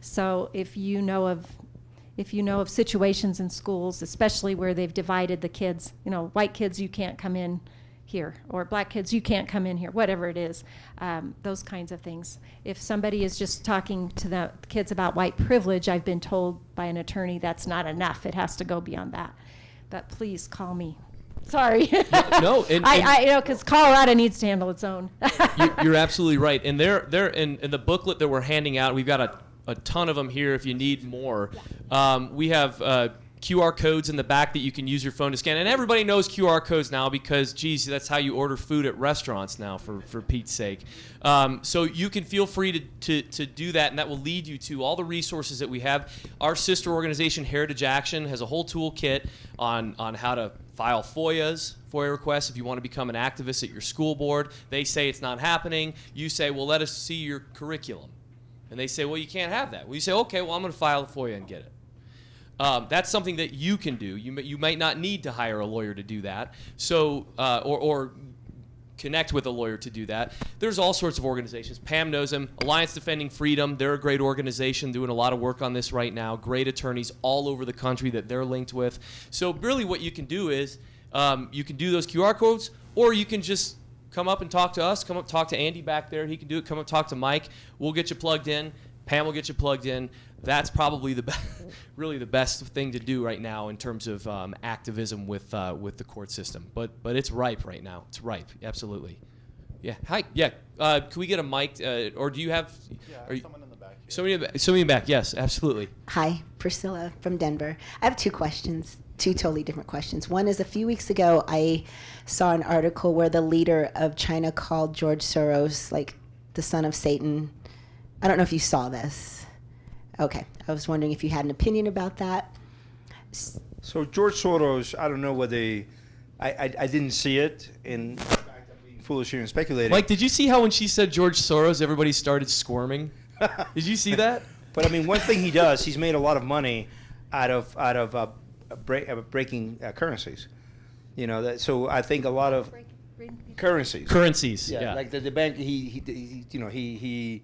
So if you know of situations in schools, especially where they've divided the kids, white kids, you can't come in here, or black kids, you can't come in here, whatever it is, those kinds of things. If somebody is just talking to the kids about white privilege, I've been told by an attorney that's not enough. It has to go beyond that. But please call me. Sorry. No, and because Colorado needs to handle its own. you're absolutely right. And they're in the booklet that we're handing out. We've got a ton of them here if you need more. We have QR codes in the back that you can use your phone to scan. And everybody knows QR codes now because, geez, that's how you order food at restaurants now, for Pete's sake. So you can feel free to do that, and that will lead you to all the resources that we have. Our sister organization, Heritage Action, has a whole toolkit on how to file FOIA requests if you want to become an activist at your school board. They say it's not happening. You say, well, let us see your curriculum. And they say, well, you can't have that. Well, you say, okay, well, I'm going to file a FOIA and get it. That's something that you can do. You might not need to hire a lawyer to do that, so or connect with a lawyer to do that. There's all sorts of organizations. Pam knows them. Alliance Defending Freedom, they're a great organization doing a lot of work on this right now. Great attorneys all over the country that they're linked with. So really what you can do is you can do those QR codes, or you can just come up and talk to us. Come up, talk to Andy back there. He can do it. Come up, talk to Mike. We'll get you plugged in. Pam will get you plugged in. That's probably really the best thing to do right now in terms of activism with the court system. But it's ripe right now. It's ripe, absolutely. Yeah. Hi. Yeah. Can we get a mic? Or do you have? Yeah, someone in the back. Somebody in the back. Yes, absolutely. Hi, Priscilla from Denver. I have two totally different questions. One is, a few weeks ago, I saw an article where the leader of China called George Soros like the son of Satan. I don't know if you saw this. Okay, I was wondering if you had an opinion about that. So George Soros, I don't know whether I didn't see it. In fact, I'm being foolish here and speculating. Mike, did you see how when she said George Soros, everybody started squirming? Did you see that? But I mean, one thing he does, he's made a lot of money out of breaking currencies. You know, so I think a lot of currencies. Yeah. Like the bank, he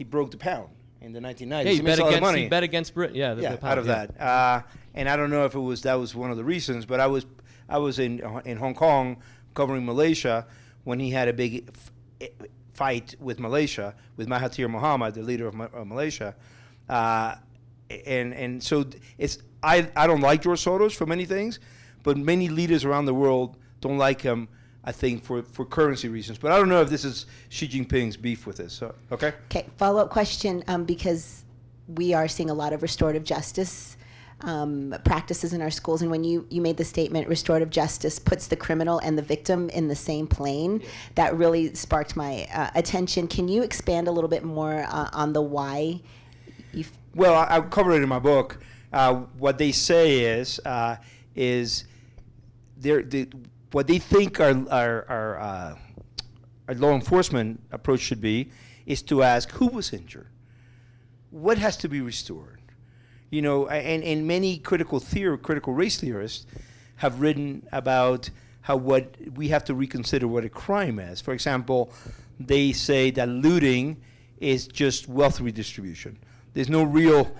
broke the pound in the 1990s. Yeah, he made a lot of money. he bet against Britain. Yeah, the pound, out of that. And I don't know if that was one of the reasons, but I was in Hong Kong covering Malaysia when he had a big fight with Malaysia, with Mahathir Mohamad, the leader of Malaysia. And so I don't like George Soros for many things, but many leaders around the world don't like him, I think, for currency reasons. But I don't know if this is Xi Jinping's beef with this. So, okay? Okay, follow-up question, because we are seeing a lot of restorative justice practices in our schools, and when you made the statement, restorative justice puts the criminal and the victim in the same plane, that really sparked my attention. Can you expand a little bit more on the why? Well, I covered it in my book. What they say is what they think our law enforcement approach should be is to ask who was injured, what has to be restored. You know, and many critical race theorists have written about how what we have to reconsider what a crime is. For example, they say that looting is just wealth redistribution. There's no real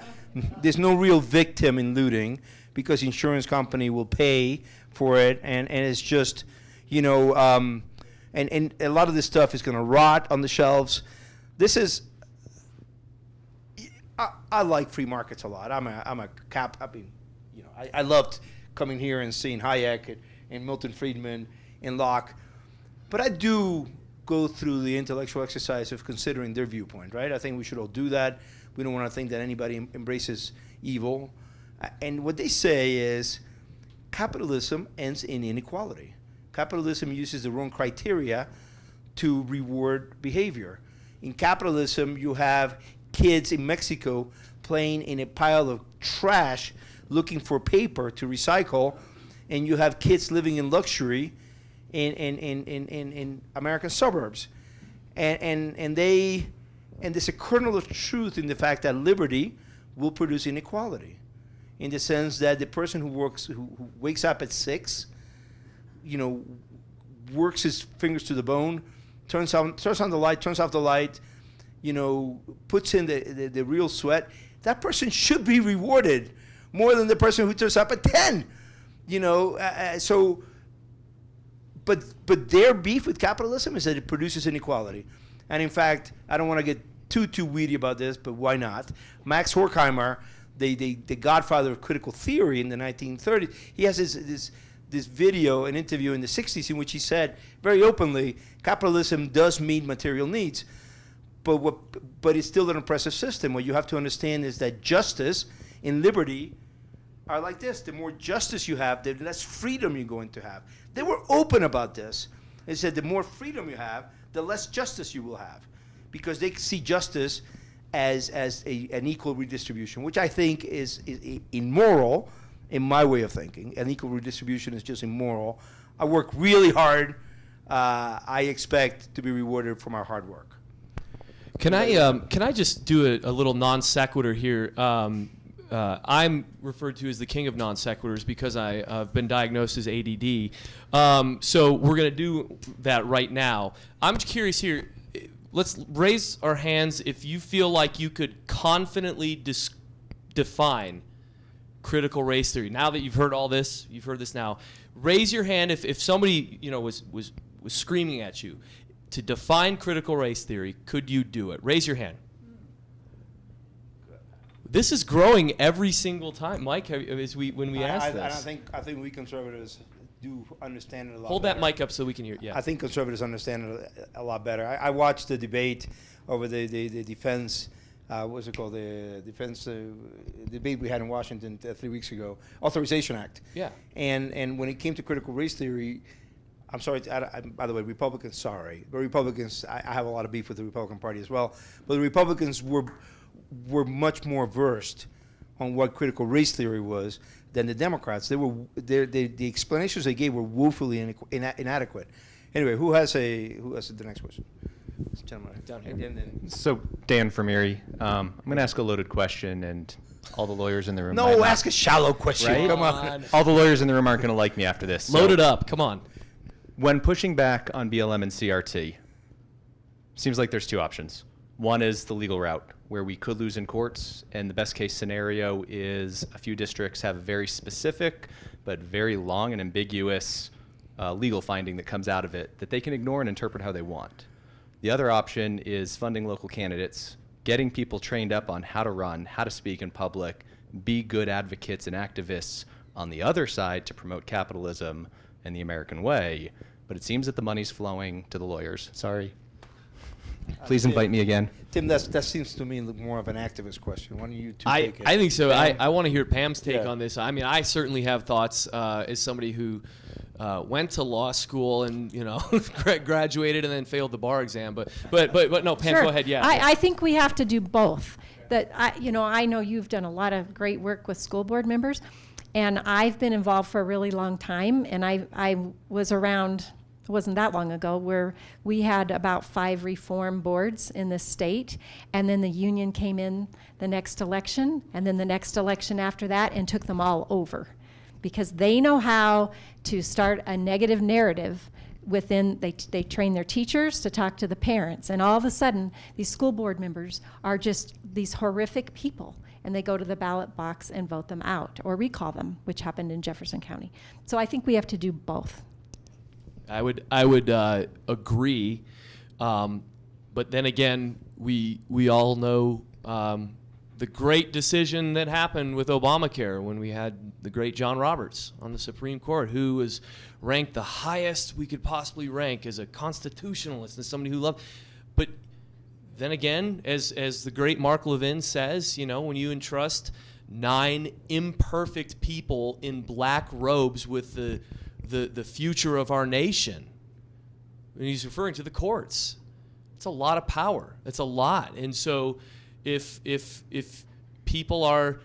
victim in looting because insurance company will pay for it, and it's just, you know, and a lot of this stuff is going to rot on the shelves. This is. I like free markets a lot. I mean, you know, I loved coming here and seeing Hayek and Milton Friedman and Locke, but I do go through the intellectual exercise of considering their viewpoint, right? I think we should all do that. We don't want to think that anybody embraces evil. And what they say is capitalism ends in inequality. Capitalism uses the wrong criteria to reward behavior. In capitalism, you have kids in Mexico playing in a pile of trash looking for paper to recycle, and you have kids living in luxury in American suburbs. And there's a kernel of truth in the fact that liberty will produce inequality, in the sense that the person who wakes up at 6, you know, works his fingers to the bone, turns on the light, turns off the light, you know, puts in the real sweat, that person should be rewarded more than the person who turns up at 10. You know, but their beef with capitalism is that it produces inequality. And in fact, I don't want to get too weedy about this, but why not? Max Horkheimer, the godfather of critical theory in the 1930s, he has this video, an interview in the 60s in which he said very openly, capitalism does meet material needs, but it's still an oppressive system. What you have to understand is that justice and liberty are like this. The more justice you have, the less freedom you're going to have. They were open about this. They said the more freedom you have, the less justice you will have, because they see justice as an equal redistribution, which I think is immoral in my way of thinking. An equal redistribution is just immoral. I work really hard. I expect to be rewarded for my hard work. Can I just do a little non sequitur here? I'm referred to as the king of non sequiturs because I've been diagnosed as ADD. So we're going to do that right now. I'm curious here. Let's raise our hands if you feel like you could confidently define critical race theory. Now that you've heard all this, you've heard this now. Raise your hand if somebody was screaming at you to define critical race theory. Could you do it? Raise your hand. This is growing every single time, Mike. When we ask this, I think we conservatives do understand it a lot. Hold better. that mic up so we can hear it. Yeah. I think conservatives understand it a lot better. I watched the debate over the defense. What's it called? The defense debate we had in Washington 3 weeks ago. Authorization Act. Yeah. And when it came to critical race theory, I'm sorry. By the way, Republicans. Sorry, but Republicans. I have a lot of beef with the Republican Party as well. But the Republicans were much more versed on what critical race theory was than the Democrats. The explanations they gave were woefully inadequate. Anyway, who has the next question? This gentleman down here. So Dan from Erie, I'm going to ask a loaded question, and All the lawyers in the room. No, ask a shallow question. Right? Come on. All the lawyers in the room aren't going to like me after this. Load it up. Come on. When pushing back on BLM and CRT, seems like there's two options. One is the legal route, where we could lose in courts, and the best case scenario is a few districts have a very specific but very long and ambiguous legal finding that comes out of it that they can ignore and interpret how they want. The other option is funding local candidates, getting people trained up on how to run, how to speak in public, be good advocates and activists on the other side to promote capitalism and the American way. But it seems that the money's flowing to the lawyers. Sorry. Please invite me again. Tim, that seems to me more of an activist question. Why don't you two take it? I think so. Pam? I want to hear Pam's take Yeah. on this. I mean, I certainly have thoughts as somebody who went to law school and graduated and then failed the bar exam. But no, Pam, Sure. go ahead. Yeah. I think we have to do both. I know you've done a lot of great work with school board members, and I've been involved for a really long time, and I was around. It wasn't that long ago, where we had about 5 reform boards in this state, and then the union came in the next election, and then the next election after that, and took them all over, because they know how to start a negative narrative within. They train their teachers to talk to the parents, and all of a sudden, these school board members are just these horrific people, and they go to the ballot box and vote them out or recall them, which happened in Jefferson County. So I think we have to do both. I would agree, but then again, we all know the great decision that happened with Obamacare when we had the great John Roberts on the Supreme Court, who was ranked the highest we could possibly rank as a constitutionalist and somebody who loved. But then again, as the great Mark Levin says, when you entrust 9 imperfect people in black robes with the future of our nation, and he's referring to the courts, it's a lot of power. It's a lot. And so if people are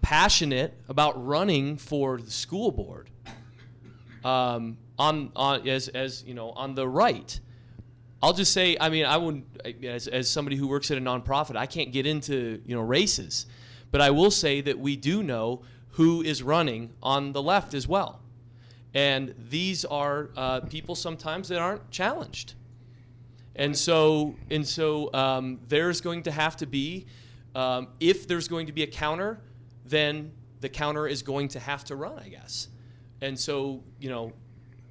passionate about running for the school board on the right, I'll just say, I wouldn't, as somebody who works at a nonprofit, I can't get into races, but I will say that we do know who is running on the left as well. And these are people sometimes that aren't challenged. And so there's going to have to be, if there's going to be a counter, then the counter is going to have to run, I guess. And so,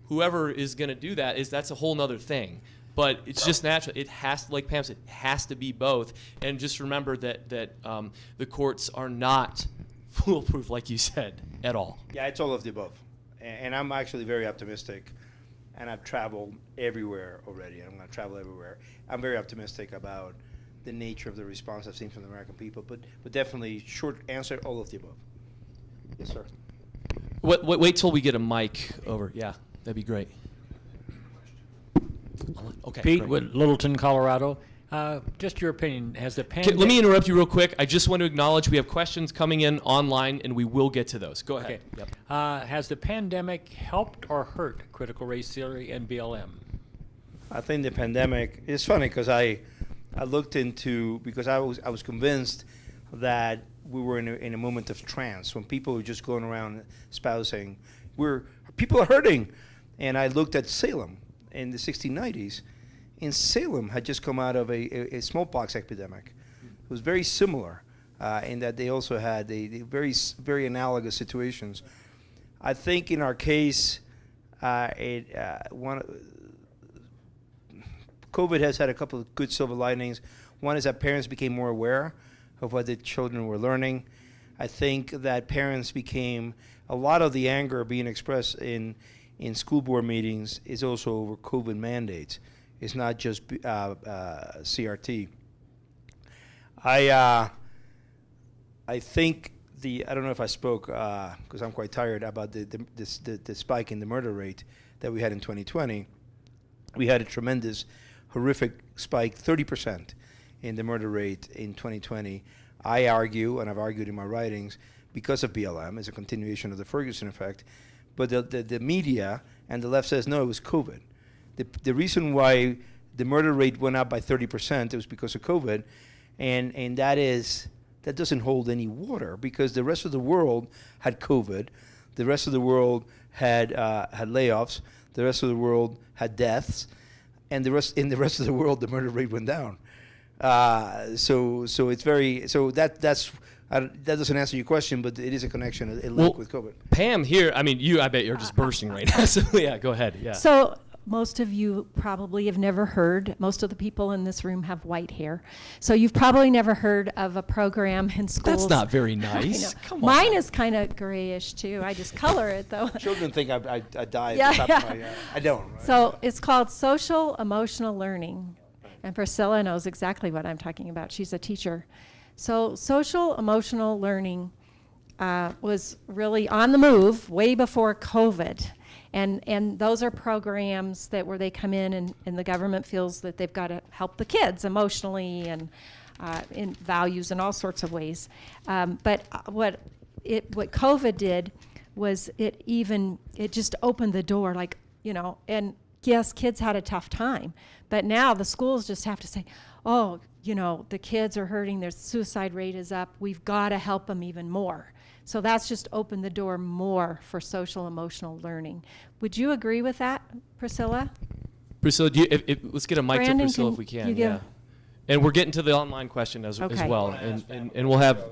whoever is going to do that's a whole nother thing. But it's just natural. It has to, like Pam said, it has to be both. And just remember that the courts are not foolproof, like you said, at all. Yeah, it's all of the above. And I'm actually very optimistic, and I've traveled everywhere already. I'm going to travel everywhere. I'm very optimistic about the nature of the response I've seen from the American people, but definitely, short answer, all of the above. Yes, sir. Wait till we get a mic over. Yeah, that'd be great. Okay, Pete great. with Littleton, Colorado. Just your opinion, has the pandemic... Let me interrupt you real quick. I just want to acknowledge we have questions coming in online, and we will get to those. Go ahead. Okay. Yep. Has the pandemic helped or hurt critical race theory and BLM? I think the pandemic, it's funny because I looked into, because I was convinced that we were in a moment of trance, when people were just going around espousing, people are hurting. And I looked at Salem in the 1690s, and Salem had just come out of a smallpox epidemic. It was very similar in that they also had very, very analogous situations. I think in our case, COVID has had a couple of good silver linings. One is that parents became more aware of what the children were learning. I think that parents became, a lot of the anger being expressed in school board meetings is also over COVID mandates. It's not just CRT. I think I don't know if I spoke, because I'm quite tired, about the spike in the murder rate that we had in 2020. We had a tremendous, horrific spike, 30% in the murder rate in 2020. I argue, and I've argued in my writings, because of BLM, it's a continuation of the Ferguson effect. But the media and the left says, no, it was COVID. The reason why the murder rate went up by 30%, it was because of COVID, and that is that doesn't hold any water because the rest of the world had COVID, the rest of the world had layoffs, the rest of the world had deaths, and in the rest of the world the murder rate went down. So it's very that doesn't answer your question, but it is a connection, a link with COVID. Pam here, I mean, I bet you're just bursting right now. So yeah, go ahead. Yeah. So most of you probably have never heard, most of the people in this room have white hair. So you've probably never heard of a program in schools. That's not very I nice. know. Come on. Mine is kind of grayish too. I just color it though. Children think I die Yeah, at the top yeah. of my I don't. Right? So it's called social emotional learning. And Priscilla knows exactly what I'm talking about. She's a teacher. So social emotional learning was really on the move way before COVID. And those are programs that where they come in and the government feels that they've got to help the kids emotionally and in values and all sorts of ways. But what COVID did was it just opened the door, like, you know, and yes, kids had a tough time, but now the schools just have to say, oh, you know, the kids are hurting, their suicide rate is up, we've got to help them even more. So that's just opened the door more for social emotional learning. Would you agree with that, Priscilla? Priscilla, let's get a mic Brandon, to Priscilla can if we can. you give- Yeah. And we're getting to the online question as well. And we'll have.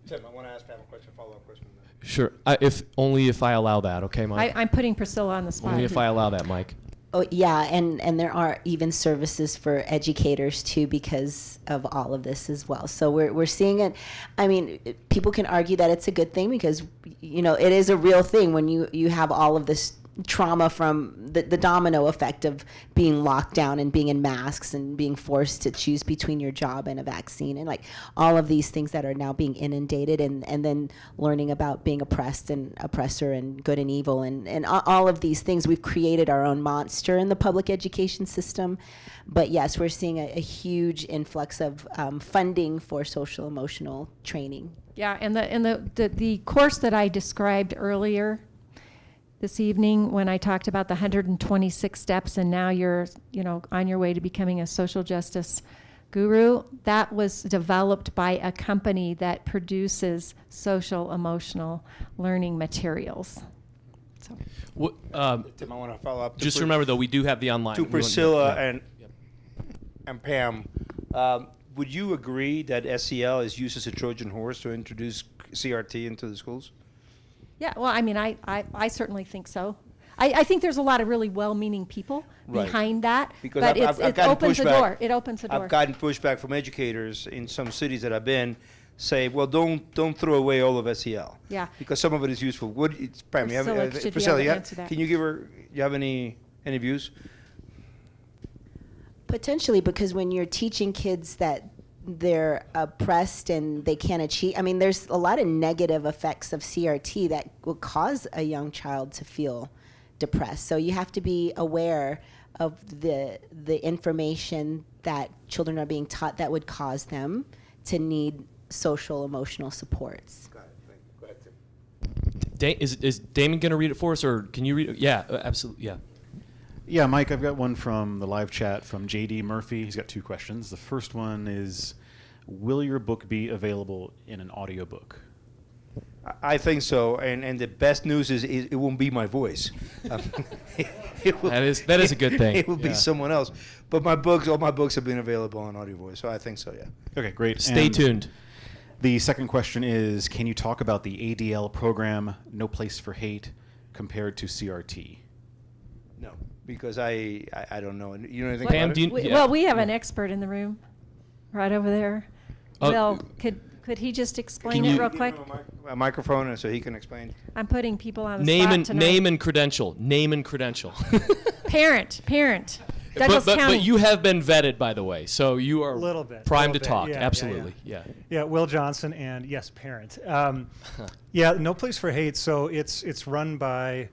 Tim, I want to ask Pam a question, follow-up question. Sure. If I allow that, okay, Mike? I'm putting Priscilla on the spot. Only if I allow that, Mike. Oh, yeah, and there are even services for educators too because of all of this as well. So we're seeing it. I mean, people can argue that it's a good thing because, you know, it is a real thing when you have all of this trauma from the domino effect of being locked down and being in masks and being forced to choose between your job and a vaccine and like all of these things that are now being inundated and then learning about being oppressed and oppressor and good and evil and all of these things. We've created our own monster in the public education system. But yes, we're seeing a huge influx of funding for social emotional training. Yeah, and the course that I described earlier this evening when I talked about the 126 steps and now you're, you know, on your way to becoming a social justice guru, that was developed by a company that produces social emotional learning materials. So. Tim, I want to follow up. Just remember, though, we do have the online. To Priscilla and Pam, would you agree that SEL is used as a Trojan horse to introduce CRT into the schools? Yeah, well, I mean, I certainly think so. I think there's a lot of really well-meaning people behind that, because but it opens the door. It opens the door. I've gotten pushback from educators in some cities that I've been, say, well, don't throw away all of SEL. Yeah. Because some of it is useful. Pam, Priscilla, can you give her? You have any views? Potentially, because when you're teaching kids that they're oppressed and they can't achieve, I mean, there's a lot of negative effects of CRT that will cause a young child to feel depressed. So you have to be aware of the information that children are being taught that would cause them to need social emotional supports. Go ahead, Tim. Is Damon going to read it for us, or can you read it? Yeah, absolutely, yeah. Yeah, Mike, I've got one from the live chat from J.D. Murphy. He's got two questions. The first one is, will your book be available in an audiobook? I think so, and the best news is it won't be my voice. That is a good thing. It will be someone else. But all my books have been available on audio voice, so I think so, yeah. Okay, great. Stay tuned. The second question is, can you talk about the ADL program, No Place for Hate, compared to CRT? No, because I don't know. You know anything Pam, about it? Well, we have an expert in the room, right over there. Well, could he just explain it real quick? A microphone, so he can explain. I'm putting people on the spot tonight. Name and credential. Name and credential. Parent. But you have been vetted, by the way, so you are a little bit, primed to talk. Yeah, absolutely, yeah. Yeah, Will Johnson, and yes, parent. Yeah, No Place for Hate. So it's run by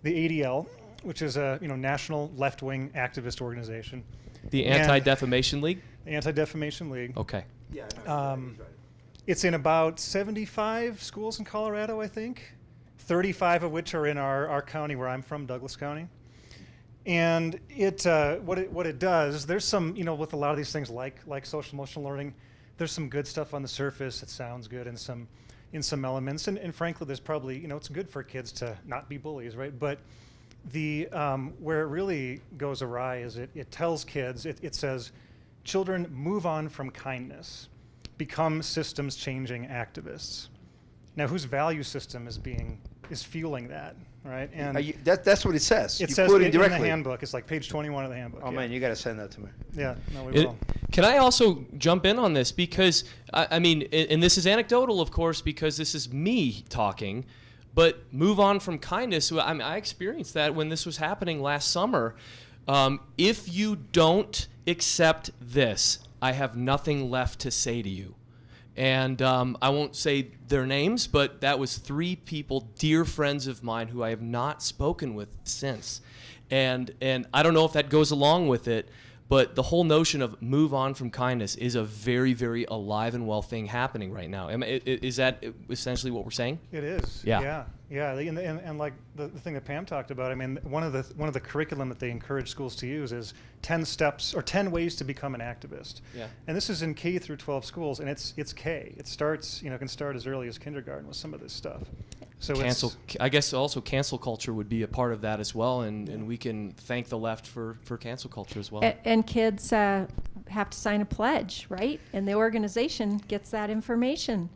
the ADL, which is a national left-wing activist organization. The Anti-Defamation League? The Anti-Defamation League. Okay. Yeah. It's in about 75 schools in Colorado, I think, 35 of which are in our county where I'm from, Douglas County. And what it does, there's some, with a lot of these things like social emotional learning, there's some good stuff on the surface. It sounds good in some elements, and frankly, there's probably, you know, it's good for kids to not be bullies, right? But the where it really goes awry is it tells kids, it says, children, move on from kindness, become systems changing activists. Now, whose value system is fueling that, right? And that's what it says. It You says quote in it the directly. handbook. It's like page 21 of the handbook. Oh man, you got to send that to me. Yeah, no, we will. Can I also jump in on this? Because, I mean, and this is anecdotal, of course, because this is me talking, but move on from kindness. I mean, I experienced that when this was happening last summer. If you don't accept this, I have nothing left to say to you. And I won't say their names, but that was 3 people, dear friends of mine, who I have not spoken with since. And I don't know if that goes along with it, but the whole notion of move on from kindness is a very, very alive and well thing happening right now. Is that essentially what we're saying? It is. Yeah. Yeah. And like the thing that Pam talked about, I mean, one of the curriculum that they encourage schools to use is 10 steps or 10 ways to become an activist. Yeah. And this is in K through 12 schools, and it's K. It starts, you know, can start as early as kindergarten with some of this stuff. So I guess also cancel culture would be a part of that as well, and we can thank the left for cancel culture as well. And kids have to sign a pledge, right? And the organization gets that information,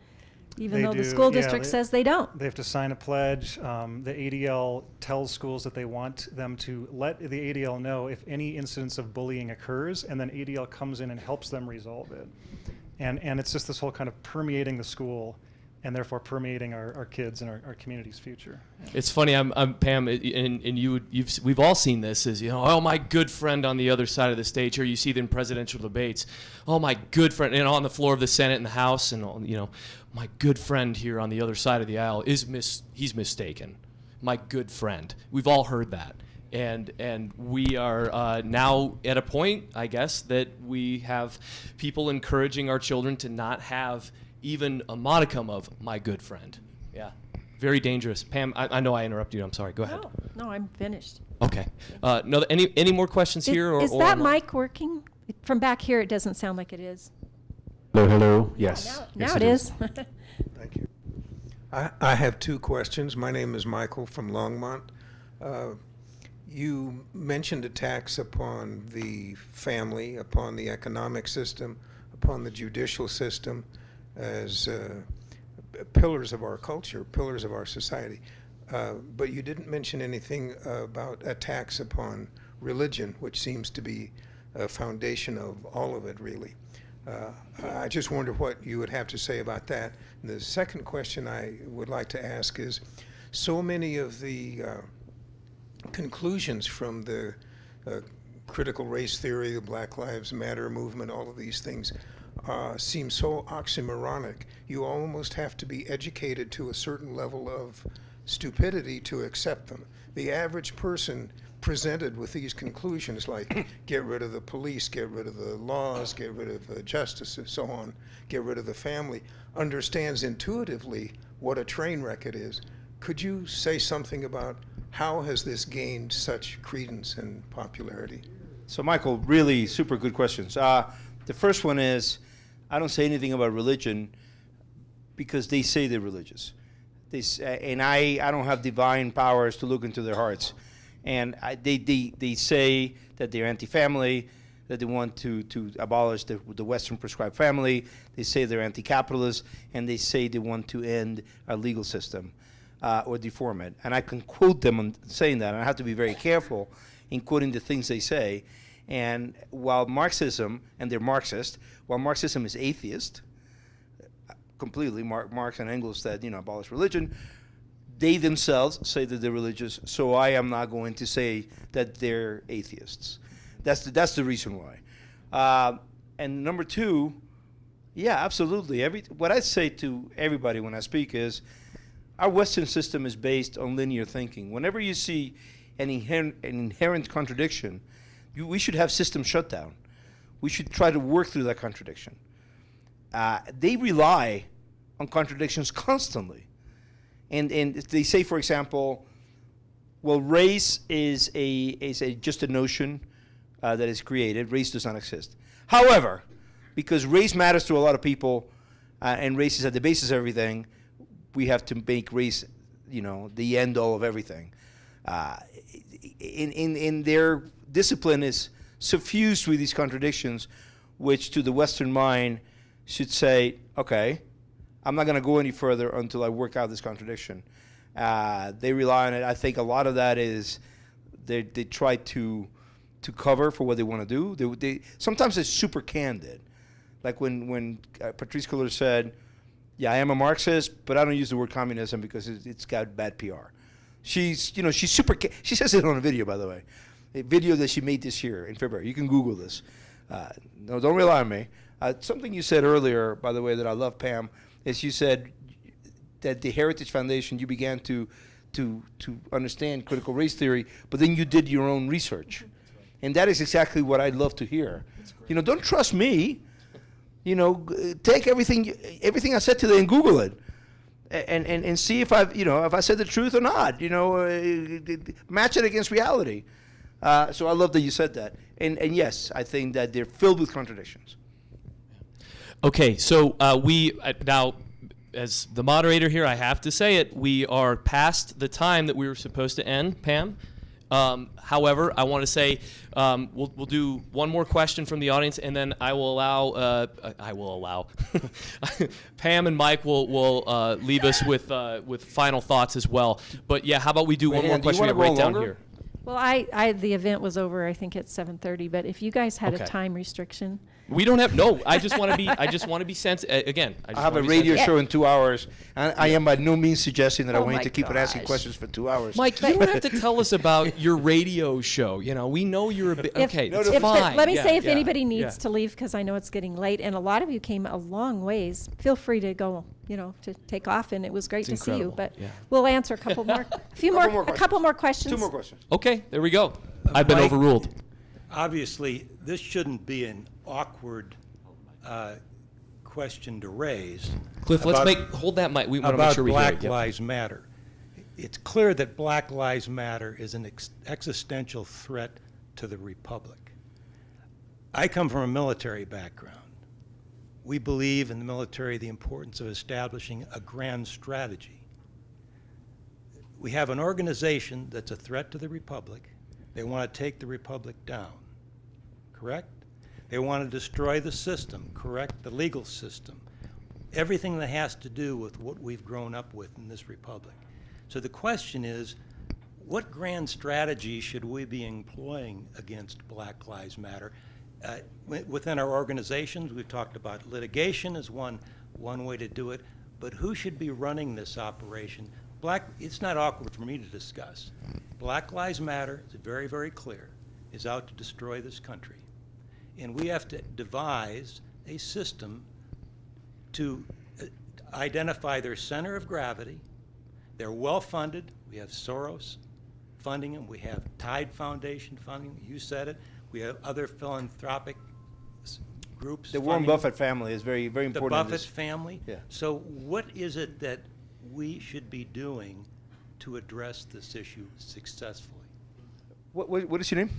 even though the school district says they don't. They have to sign a pledge. The ADL tells schools that they want them to let the ADL know if any incidents of bullying occurs, and then ADL comes in and helps them resolve it. And it's just this whole kind of permeating the school, and therefore permeating our kids and our community's future. It's funny, I'm Pam, and we've all seen this, is, you know, oh, my good friend on the other side of the stage here. You see it in presidential debates. Oh, my good friend, and on the floor of the Senate and the House, and, you know, my good friend here on the other side of the aisle he's mistaken. My good friend. We've all heard that. And we are now at a point, I guess, that we have people encouraging our children to not have even a modicum of my good friend. Yeah. Very dangerous. Pam, I know I interrupted you. I'm sorry. Go ahead. No, I'm finished. Okay. No, any more questions here? Is that mic working? From back here, it doesn't sound like it is. Hello. Yes. Now it is. Thank you. I have 2 questions. My name is Michael from Longmont. You mentioned attacks upon the family, upon the economic system, upon the judicial system as pillars of our culture, pillars of our society. But you didn't mention anything about attacks upon religion, which seems to be a foundation of all of it, really. I just wonder what you would have to say about that. And the second question I would like to ask is, so many of the conclusions from the critical race theory, the Black Lives Matter movement, all of these things seem so oxymoronic. You almost have to be educated to a certain level of stupidity to accept them. The average person presented with these conclusions like get rid of the police, get rid of the laws, get rid of justice, and so on, get rid of the family, understands intuitively what a train wreck it is. Could you say something about how has this gained such credence and popularity? So Michael, really super good questions. The first one is, I don't say anything about religion because they say they're religious. And I don't have divine powers to look into their hearts. And they say that they're anti-family, that they want to abolish the Western prescribed family. They say they're anti-capitalist, and they say they want to end our legal system or deform it. And I can quote them on saying that, and I have to be very careful in quoting the things they say. And while Marxism, and they're Marxist, while Marxism is atheist, completely, Marx and Engels said, abolish religion, they themselves say that they're religious, so I am not going to say that they're atheists. That's the reason why. And number 2, yeah, absolutely. What I say to everybody when I speak is, our Western system is based on linear thinking. Whenever you see an inherent contradiction, we should have system shutdown. We should try to work through that contradiction. They rely on contradictions constantly. And they say, for example, well, race is just a notion that is created. Race does not exist. However, because race matters to a lot of people, and race is at the basis of everything. We have to make race, the end all of everything. In their discipline is suffused with these contradictions, which to the Western mind should say, okay, I'm not going to go any further until I work out this contradiction. They rely on it. I think a lot of that is they try to cover for what they want to do. They sometimes it's super candid, like when Patrisse Cullors said, "Yeah, I am a Marxist, but I don't use the word communism because it's got bad PR." She's super. She says it on a video, by the way, a video that she made this year in February. You can Google this. No, don't rely on me. Something you said earlier, by the way, that I love, Pam, is you said that the Heritage Foundation, you began to understand critical race theory, but then you did your own research. And that is exactly what I'd love to hear. Don't trust me. Take everything I said today and Google it, and see if I said the truth or not. Match it against reality. So I love that you said that. And yes, I think that they're filled with contradictions. Okay, so we now, as the moderator here, I have to say it. We are past the time that we were supposed to end, Pam. However, I want to say we'll do one more question from the audience, and then I will allow Pam and Mike will leave us with final thoughts as well. But yeah, how about we do one more question right down here? Well, the event was over, I think, at 7:30. But if you guys had a time restriction. We don't have I just want to be sensitive. Again, I have a radio show in 2 hours, and I am by no means suggesting that I want you to keep on asking questions for 2 hours. Mike, you don't have to tell us about your radio show. We know you're a bit. Okay, it's fine. Let me say, if anybody needs to leave, because I know it's getting late, and a lot of you came a long ways. Feel free to go. To take off, and it was great to see you. But we'll answer a couple more, a couple more questions. 2 more questions. Okay, there we go. I've been overruled. Obviously, this shouldn't be an awkward question to raise. Cliff, hold that mic. We want to make sure we hear it. Black Lives Matter. It's clear that Black Lives Matter is an existential threat to the Republic. I come from a military background. We believe in the military the importance of establishing a grand strategy. We have an organization that's a threat to the Republic. They want to take the Republic down, correct? They want to destroy the system, correct? The legal system. Everything that has to do with what we've grown up with in this Republic. So the question is, what grand strategy should we be employing against Black Lives Matter? Within our organizations, we've talked about litigation as one way to do it, but who should be running this operation? It's not awkward for me to discuss. Black Lives Matter, it's very, very clear, is out to destroy this country. And we have to devise a system to identify their center of gravity. They're well-funded. We have Soros funding them. We have Tide Foundation funding them. You said it. We have other philanthropic groups. The Warren Buffett family is very, very important. The Buffett family. Yeah. So what is it that we should be doing to address this issue successfully? What is your name?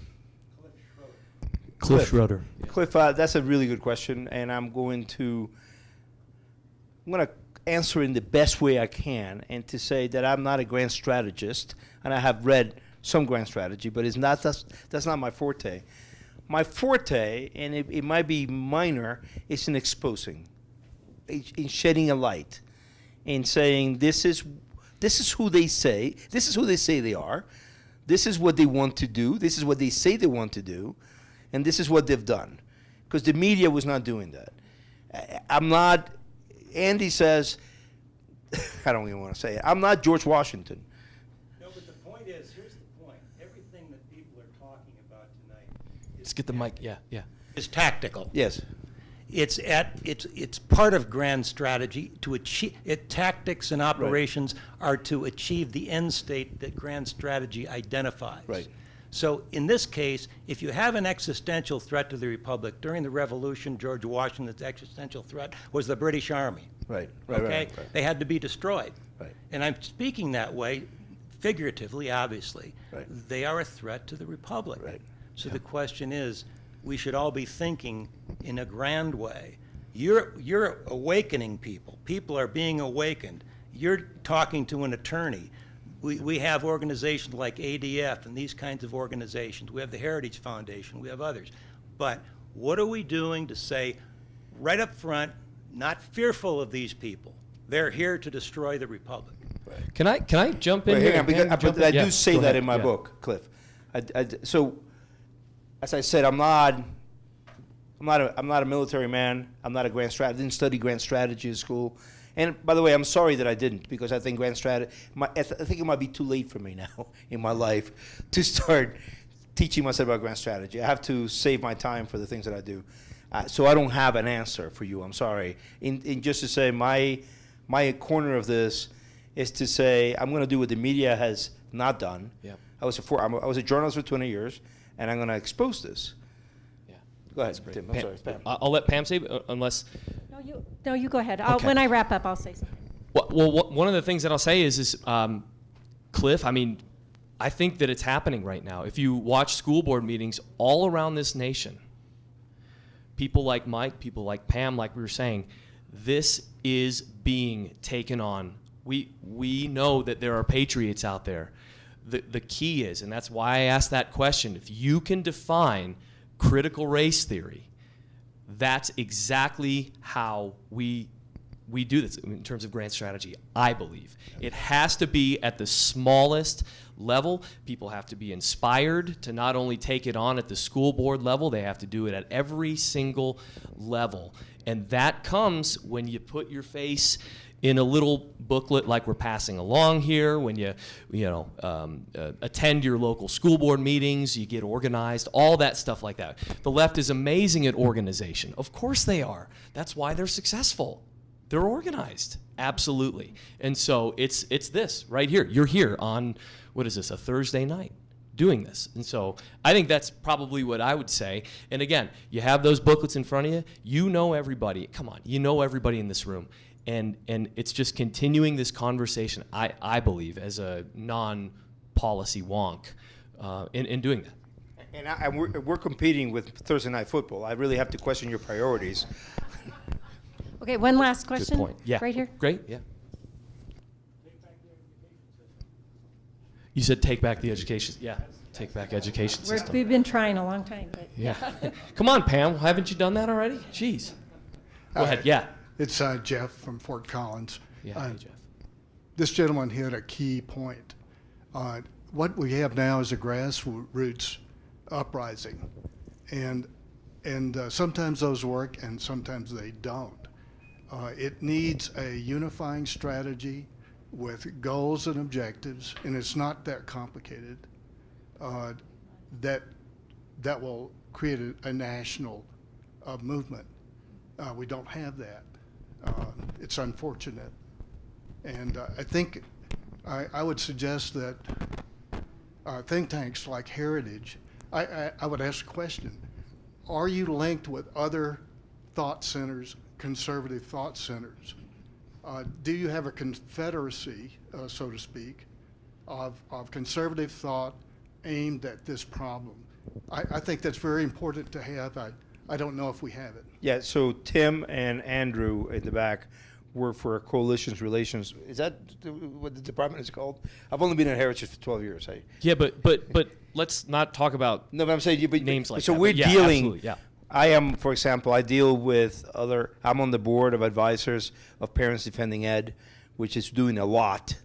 Cliff Schroeder. Cliff, that's a really good question, and I'm going to answer in the best way I can, and to say that I'm not a grand strategist, and I have read some grand strategy, but that's not my forte. My forte, and it might be minor, is in exposing, in shedding a light, in saying this is who they say they are, this is what they want to do, this is what they say they want to do, and this is what they've done. Because the media was not doing that. Andy says, I don't even want to say it, I'm not George Washington. No, but the point is, here's the point. Everything that people are talking about tonight Let's get the mic, yeah. is tactical. Yes. It's part of grand strategy to achieve tactics and operations are to achieve the end state that grand strategy identifies. Right. So in this case, if you have an existential threat to the Republic, during the Revolution, George Washington's existential threat was the British Army. Right. Okay? They had to be destroyed. Right. And I'm speaking that way figuratively, obviously. Right. They are a threat to the Republic. Right. So the question is, we should all be thinking in a grand way. You're awakening people. People are being awakened. You're talking to an attorney. We have organizations like ADF and these kinds of organizations. We have the Heritage Foundation. We have others. But what are we doing to say right up front, not fearful of these people? They're here to destroy the republic. Can I jump in Wait, here? hang on, because I do say Go that ahead. in my Yeah. book, Cliff. So, as I said, I'm not a military man. I'm not a grand strategist. I didn't study grand strategy in school. And by the way, I'm sorry that I didn't, because I think grand strategy. I think it might be too late for me now in my life to start teaching myself about grand strategy. I have to save my time for the things that I do. So I don't have an answer for you. I'm sorry. In just to say, my corner of this is to say I'm going to do what the media has not done. Yeah. I was a journalist for 20 years, and I'm going to expose this. Yeah. Go ahead, Tim. I'm sorry, Pam. I'll let Pam say, unless. No, you go ahead. Okay. When I wrap up, I'll say something. Well, one of the things that I'll say is Cliff, I mean, I think that it's happening right now. If you watch school board meetings all around this nation, people like Mike, people like Pam, like we were saying, this is being taken on. We know that there are patriots out there. The key is, and that's why I asked that question, if you can define critical race theory, that's exactly how we do this in terms of grand strategy, I believe. It has to be at the smallest level. People have to be inspired to not only take it on at the school board level, they have to do it at every single level. And that comes when you put your face in a little booklet like we're passing along here, when you attend your local school board meetings, you get organized, all that stuff like that. The left is amazing at organization. Of course they are. That's why they're successful. They're organized, absolutely. And so it's this right here. You're here on, what is this, a Thursday night doing this. And so I think that's probably what I would say. And again, you have those booklets in front of you. You know everybody. Come on, you know everybody in this room. And it's just continuing this conversation, I believe, as a non-policy wonk in doing that. And we're competing with Thursday Night Football. I really have to question your priorities. Okay, one last question. Good point. Yeah. Right here. Great, yeah. You said take back the education. Yeah, take back education system. We've been trying a long time. But Yeah. Come on, Pam. Haven't you done that already? Jeez. Go ahead. Yeah. It's Jeff from Fort Collins. Yeah, hey, Jeff. This gentleman hit a key point. What we have now is a grassroots uprising, and sometimes those work and sometimes they don't. It needs a unifying strategy with goals and objectives, and it's not that complicated. That will create a national movement. We don't have that. It's unfortunate. And I think I would suggest that think tanks like Heritage, I would ask a question. Are you linked with other thought centers, conservative thought centers? Do you have a confederacy, so to speak, of conservative thought aimed at this problem? I think that's very important to have. I don't know if we have it. Yeah, so Tim and Andrew in the back work for Coalitions Relations. Is that what the department is called? I've only been at Heritage for 12 years. Yeah, but let's not talk about no, but I'm saying names like so that. we're But yeah, dealing. absolutely, yeah. I am, for example, I deal with I'm on the board of advisors of Parents Defending Ed, which is doing a lot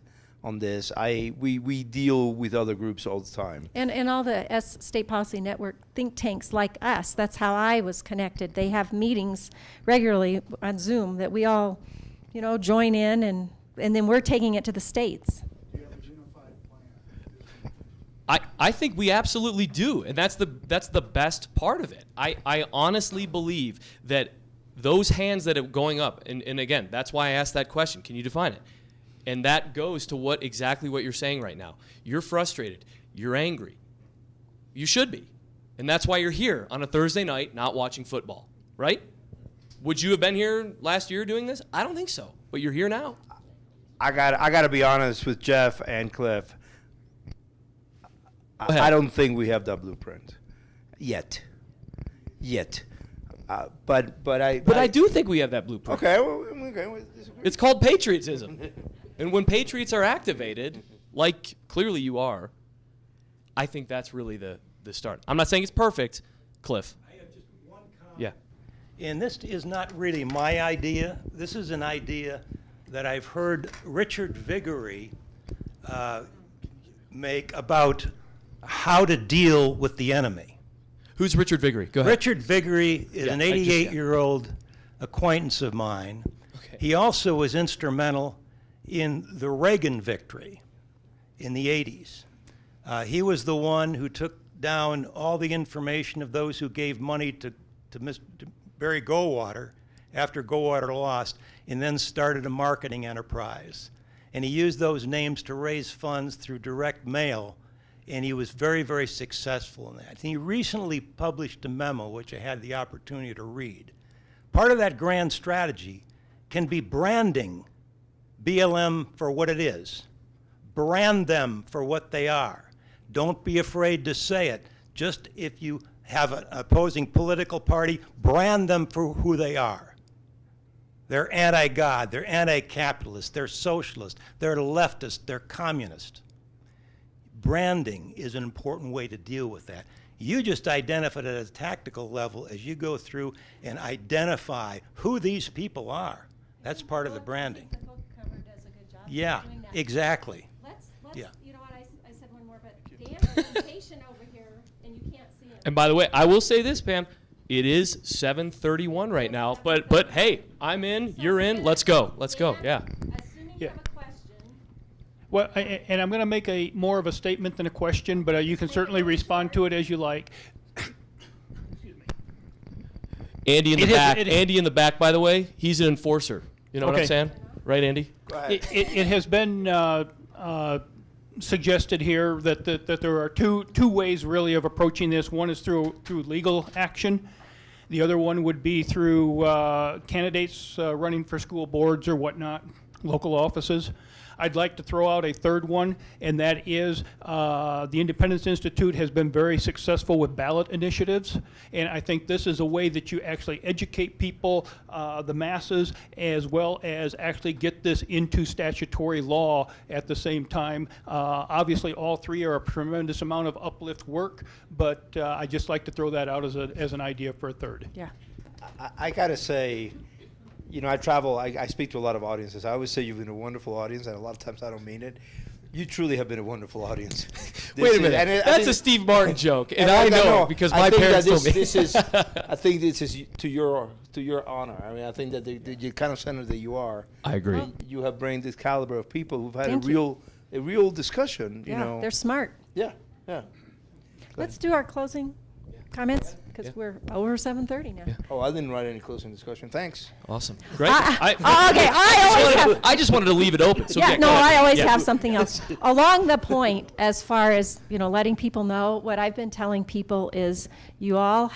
on this. We deal with other groups all the time. And all the State Policy Network think tanks like us, that's how I was connected. They have meetings regularly on Zoom that we all, join in, and then we're taking it to the states. I think we absolutely do, and that's the best part of it. I honestly believe that those hands that are going up, and again, that's why I asked that question. Can you define it? And that goes to exactly what you're saying right now. You're frustrated. You're angry. You should be. And that's why you're here on a Thursday night not watching football, right? Would you have been here last year doing this? I don't think so, but you're here now. I got to be honest with Jeff and Cliff. I don't think we have that blueprint yet. But I do think we have that blueprint. Okay, we'll disagree. It's called patriotism. And when patriots are activated, like clearly you are, I think that's really the start. I'm not saying it's perfect, Cliff. I have just one comment. Yeah. And this is not really my idea. This is an idea that I've heard Richard Viguerie make about how to deal with the enemy. Who's Richard Viguerie? Go ahead. Richard Viguerie is an 88-year-old acquaintance of mine. Okay. He also was instrumental in the Reagan victory in the 80s. He was the one who took down all the information of those who gave money to Barry Goldwater after Goldwater lost, and then started a marketing enterprise. And he used those names to raise funds through direct mail, and he was very, very successful in that. And he recently published a memo, which I had the opportunity to read. Part of that grand strategy can be branding BLM for what it is. Brand them for what they are. Don't be afraid to say it. Just if you have an opposing political party, brand them for who they are. They're anti-God, they're anti-capitalist, they're socialist, they're leftist, they're communist. Branding is an important way to deal with that. You just identify it at a tactical level as you go through and identify who these people are. That's part of the branding. The book cover does a good job Yeah, of doing that. exactly. Let's Yeah. you know what, I said one more, but Dan is impatient over here, and you can't see him. And by the way, I will say this, Pam. It is 7:31 right now, but hey, I'm in, you're in, let's go. Let's go. Yeah. Assuming you have a question. Well, and I'm going to make a more of a statement than a question, but you can certainly respond to it as you like. Andy in the back. Andy in the back, by the way, he's an enforcer. You know what I'm Okay. saying? Right, Andy? It has been suggested here that there are two ways really of approaching this. One is through legal action. The other one would be through candidates running for school boards or whatnot, local offices. I'd like to throw out a third one, and that is the Independence Institute has been very successful with ballot initiatives, and I think this is a way that you actually educate people, the masses, as well as actually get this into statutory law at the same time. Obviously, all three are a tremendous amount of uplift work, but I just like to throw that out as an idea for a third. Yeah. I gotta say, you know, I travel, I speak to a lot of audiences. I always say you've been a wonderful audience, and a lot of times I don't mean it. You truly have been a wonderful audience. Wait a minute. That's a Steve Martin joke, and I know because my parents told me. I think this is to your honor. I mean, I think that the kind of senator that you are. I agree. You have brought this caliber of people who've had Thank a real discussion. You Yeah, know, they're smart. Yeah, yeah. Let's do our closing comments because we're over 7:30 now. Yeah. Oh, I didn't write any closing discussion. Thanks. Awesome. Great. Okay, I just wanted to leave it open. So yeah, go no, ahead. I always Yeah. have something else. Along the point, as far as, you know, letting people know, what I've been telling people is you all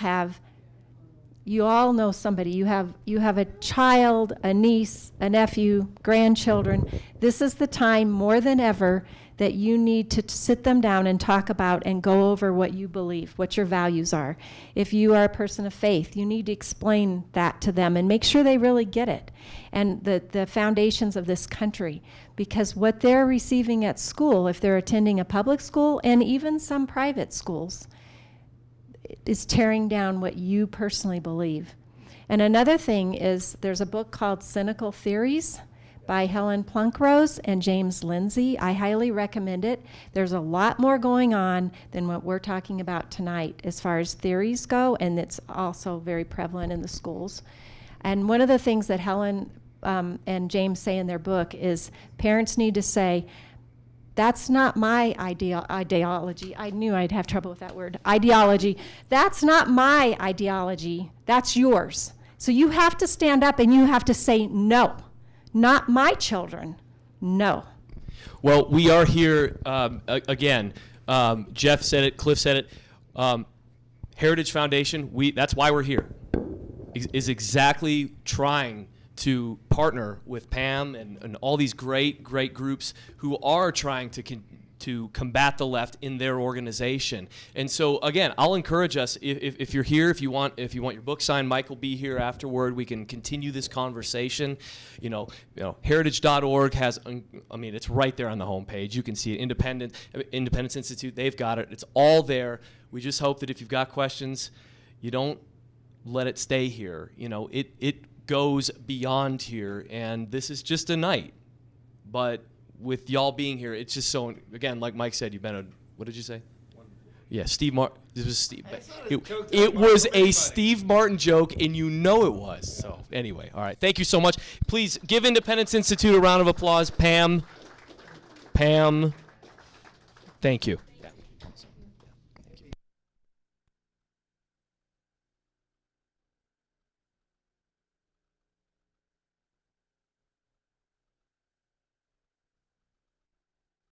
know somebody. You have a child, a niece, a nephew, grandchildren. This is the time more than ever that you need to sit them down and talk about and go over what you believe, what your values are. If you are a person of faith, you need to explain that to them and make sure they really get it. And the foundations of this country, because what they're receiving at school, if they're attending a public school and even some private schools, is tearing down what you personally believe. And another thing is there's a book called Cynical Theories by Helen Plunkrose and James Lindsay. I highly recommend it. There's a lot more going on than what we're talking about tonight as far as theories go, and it's also very prevalent in the schools. And one of the things that Helen and James say in their book is parents need to say, that's not my ideology. I knew I'd have trouble with that word. Ideology. That's not my ideology. That's yours. So you have to stand up and you have to say no. Not my children. No. Well, we are here again. Jeff said it. Cliff said it. Heritage Foundation. That's why we're here. Is exactly trying to partner with Pam and all these great groups who are trying to to combat the left in their organization. And so again, I'll encourage us, if you're here, if you want your book signed, Mike will be here afterward. We can continue this conversation. Heritage.org has, it's right there on the homepage. You can see it. Independence Institute, they've got it. It's all there. We just hope that if you've got questions, you don't let it stay here. It goes beyond here, and this is just a night. But with y'all being here, it's just so, again, like Mike said, you've been what did you say? Yeah, Steve Martin. This was Steve. It was a Steve Martin joke, and you know it was. So anyway, all right. Thank you so much. Please give Independence Institute a round of applause. Pam. Thank you.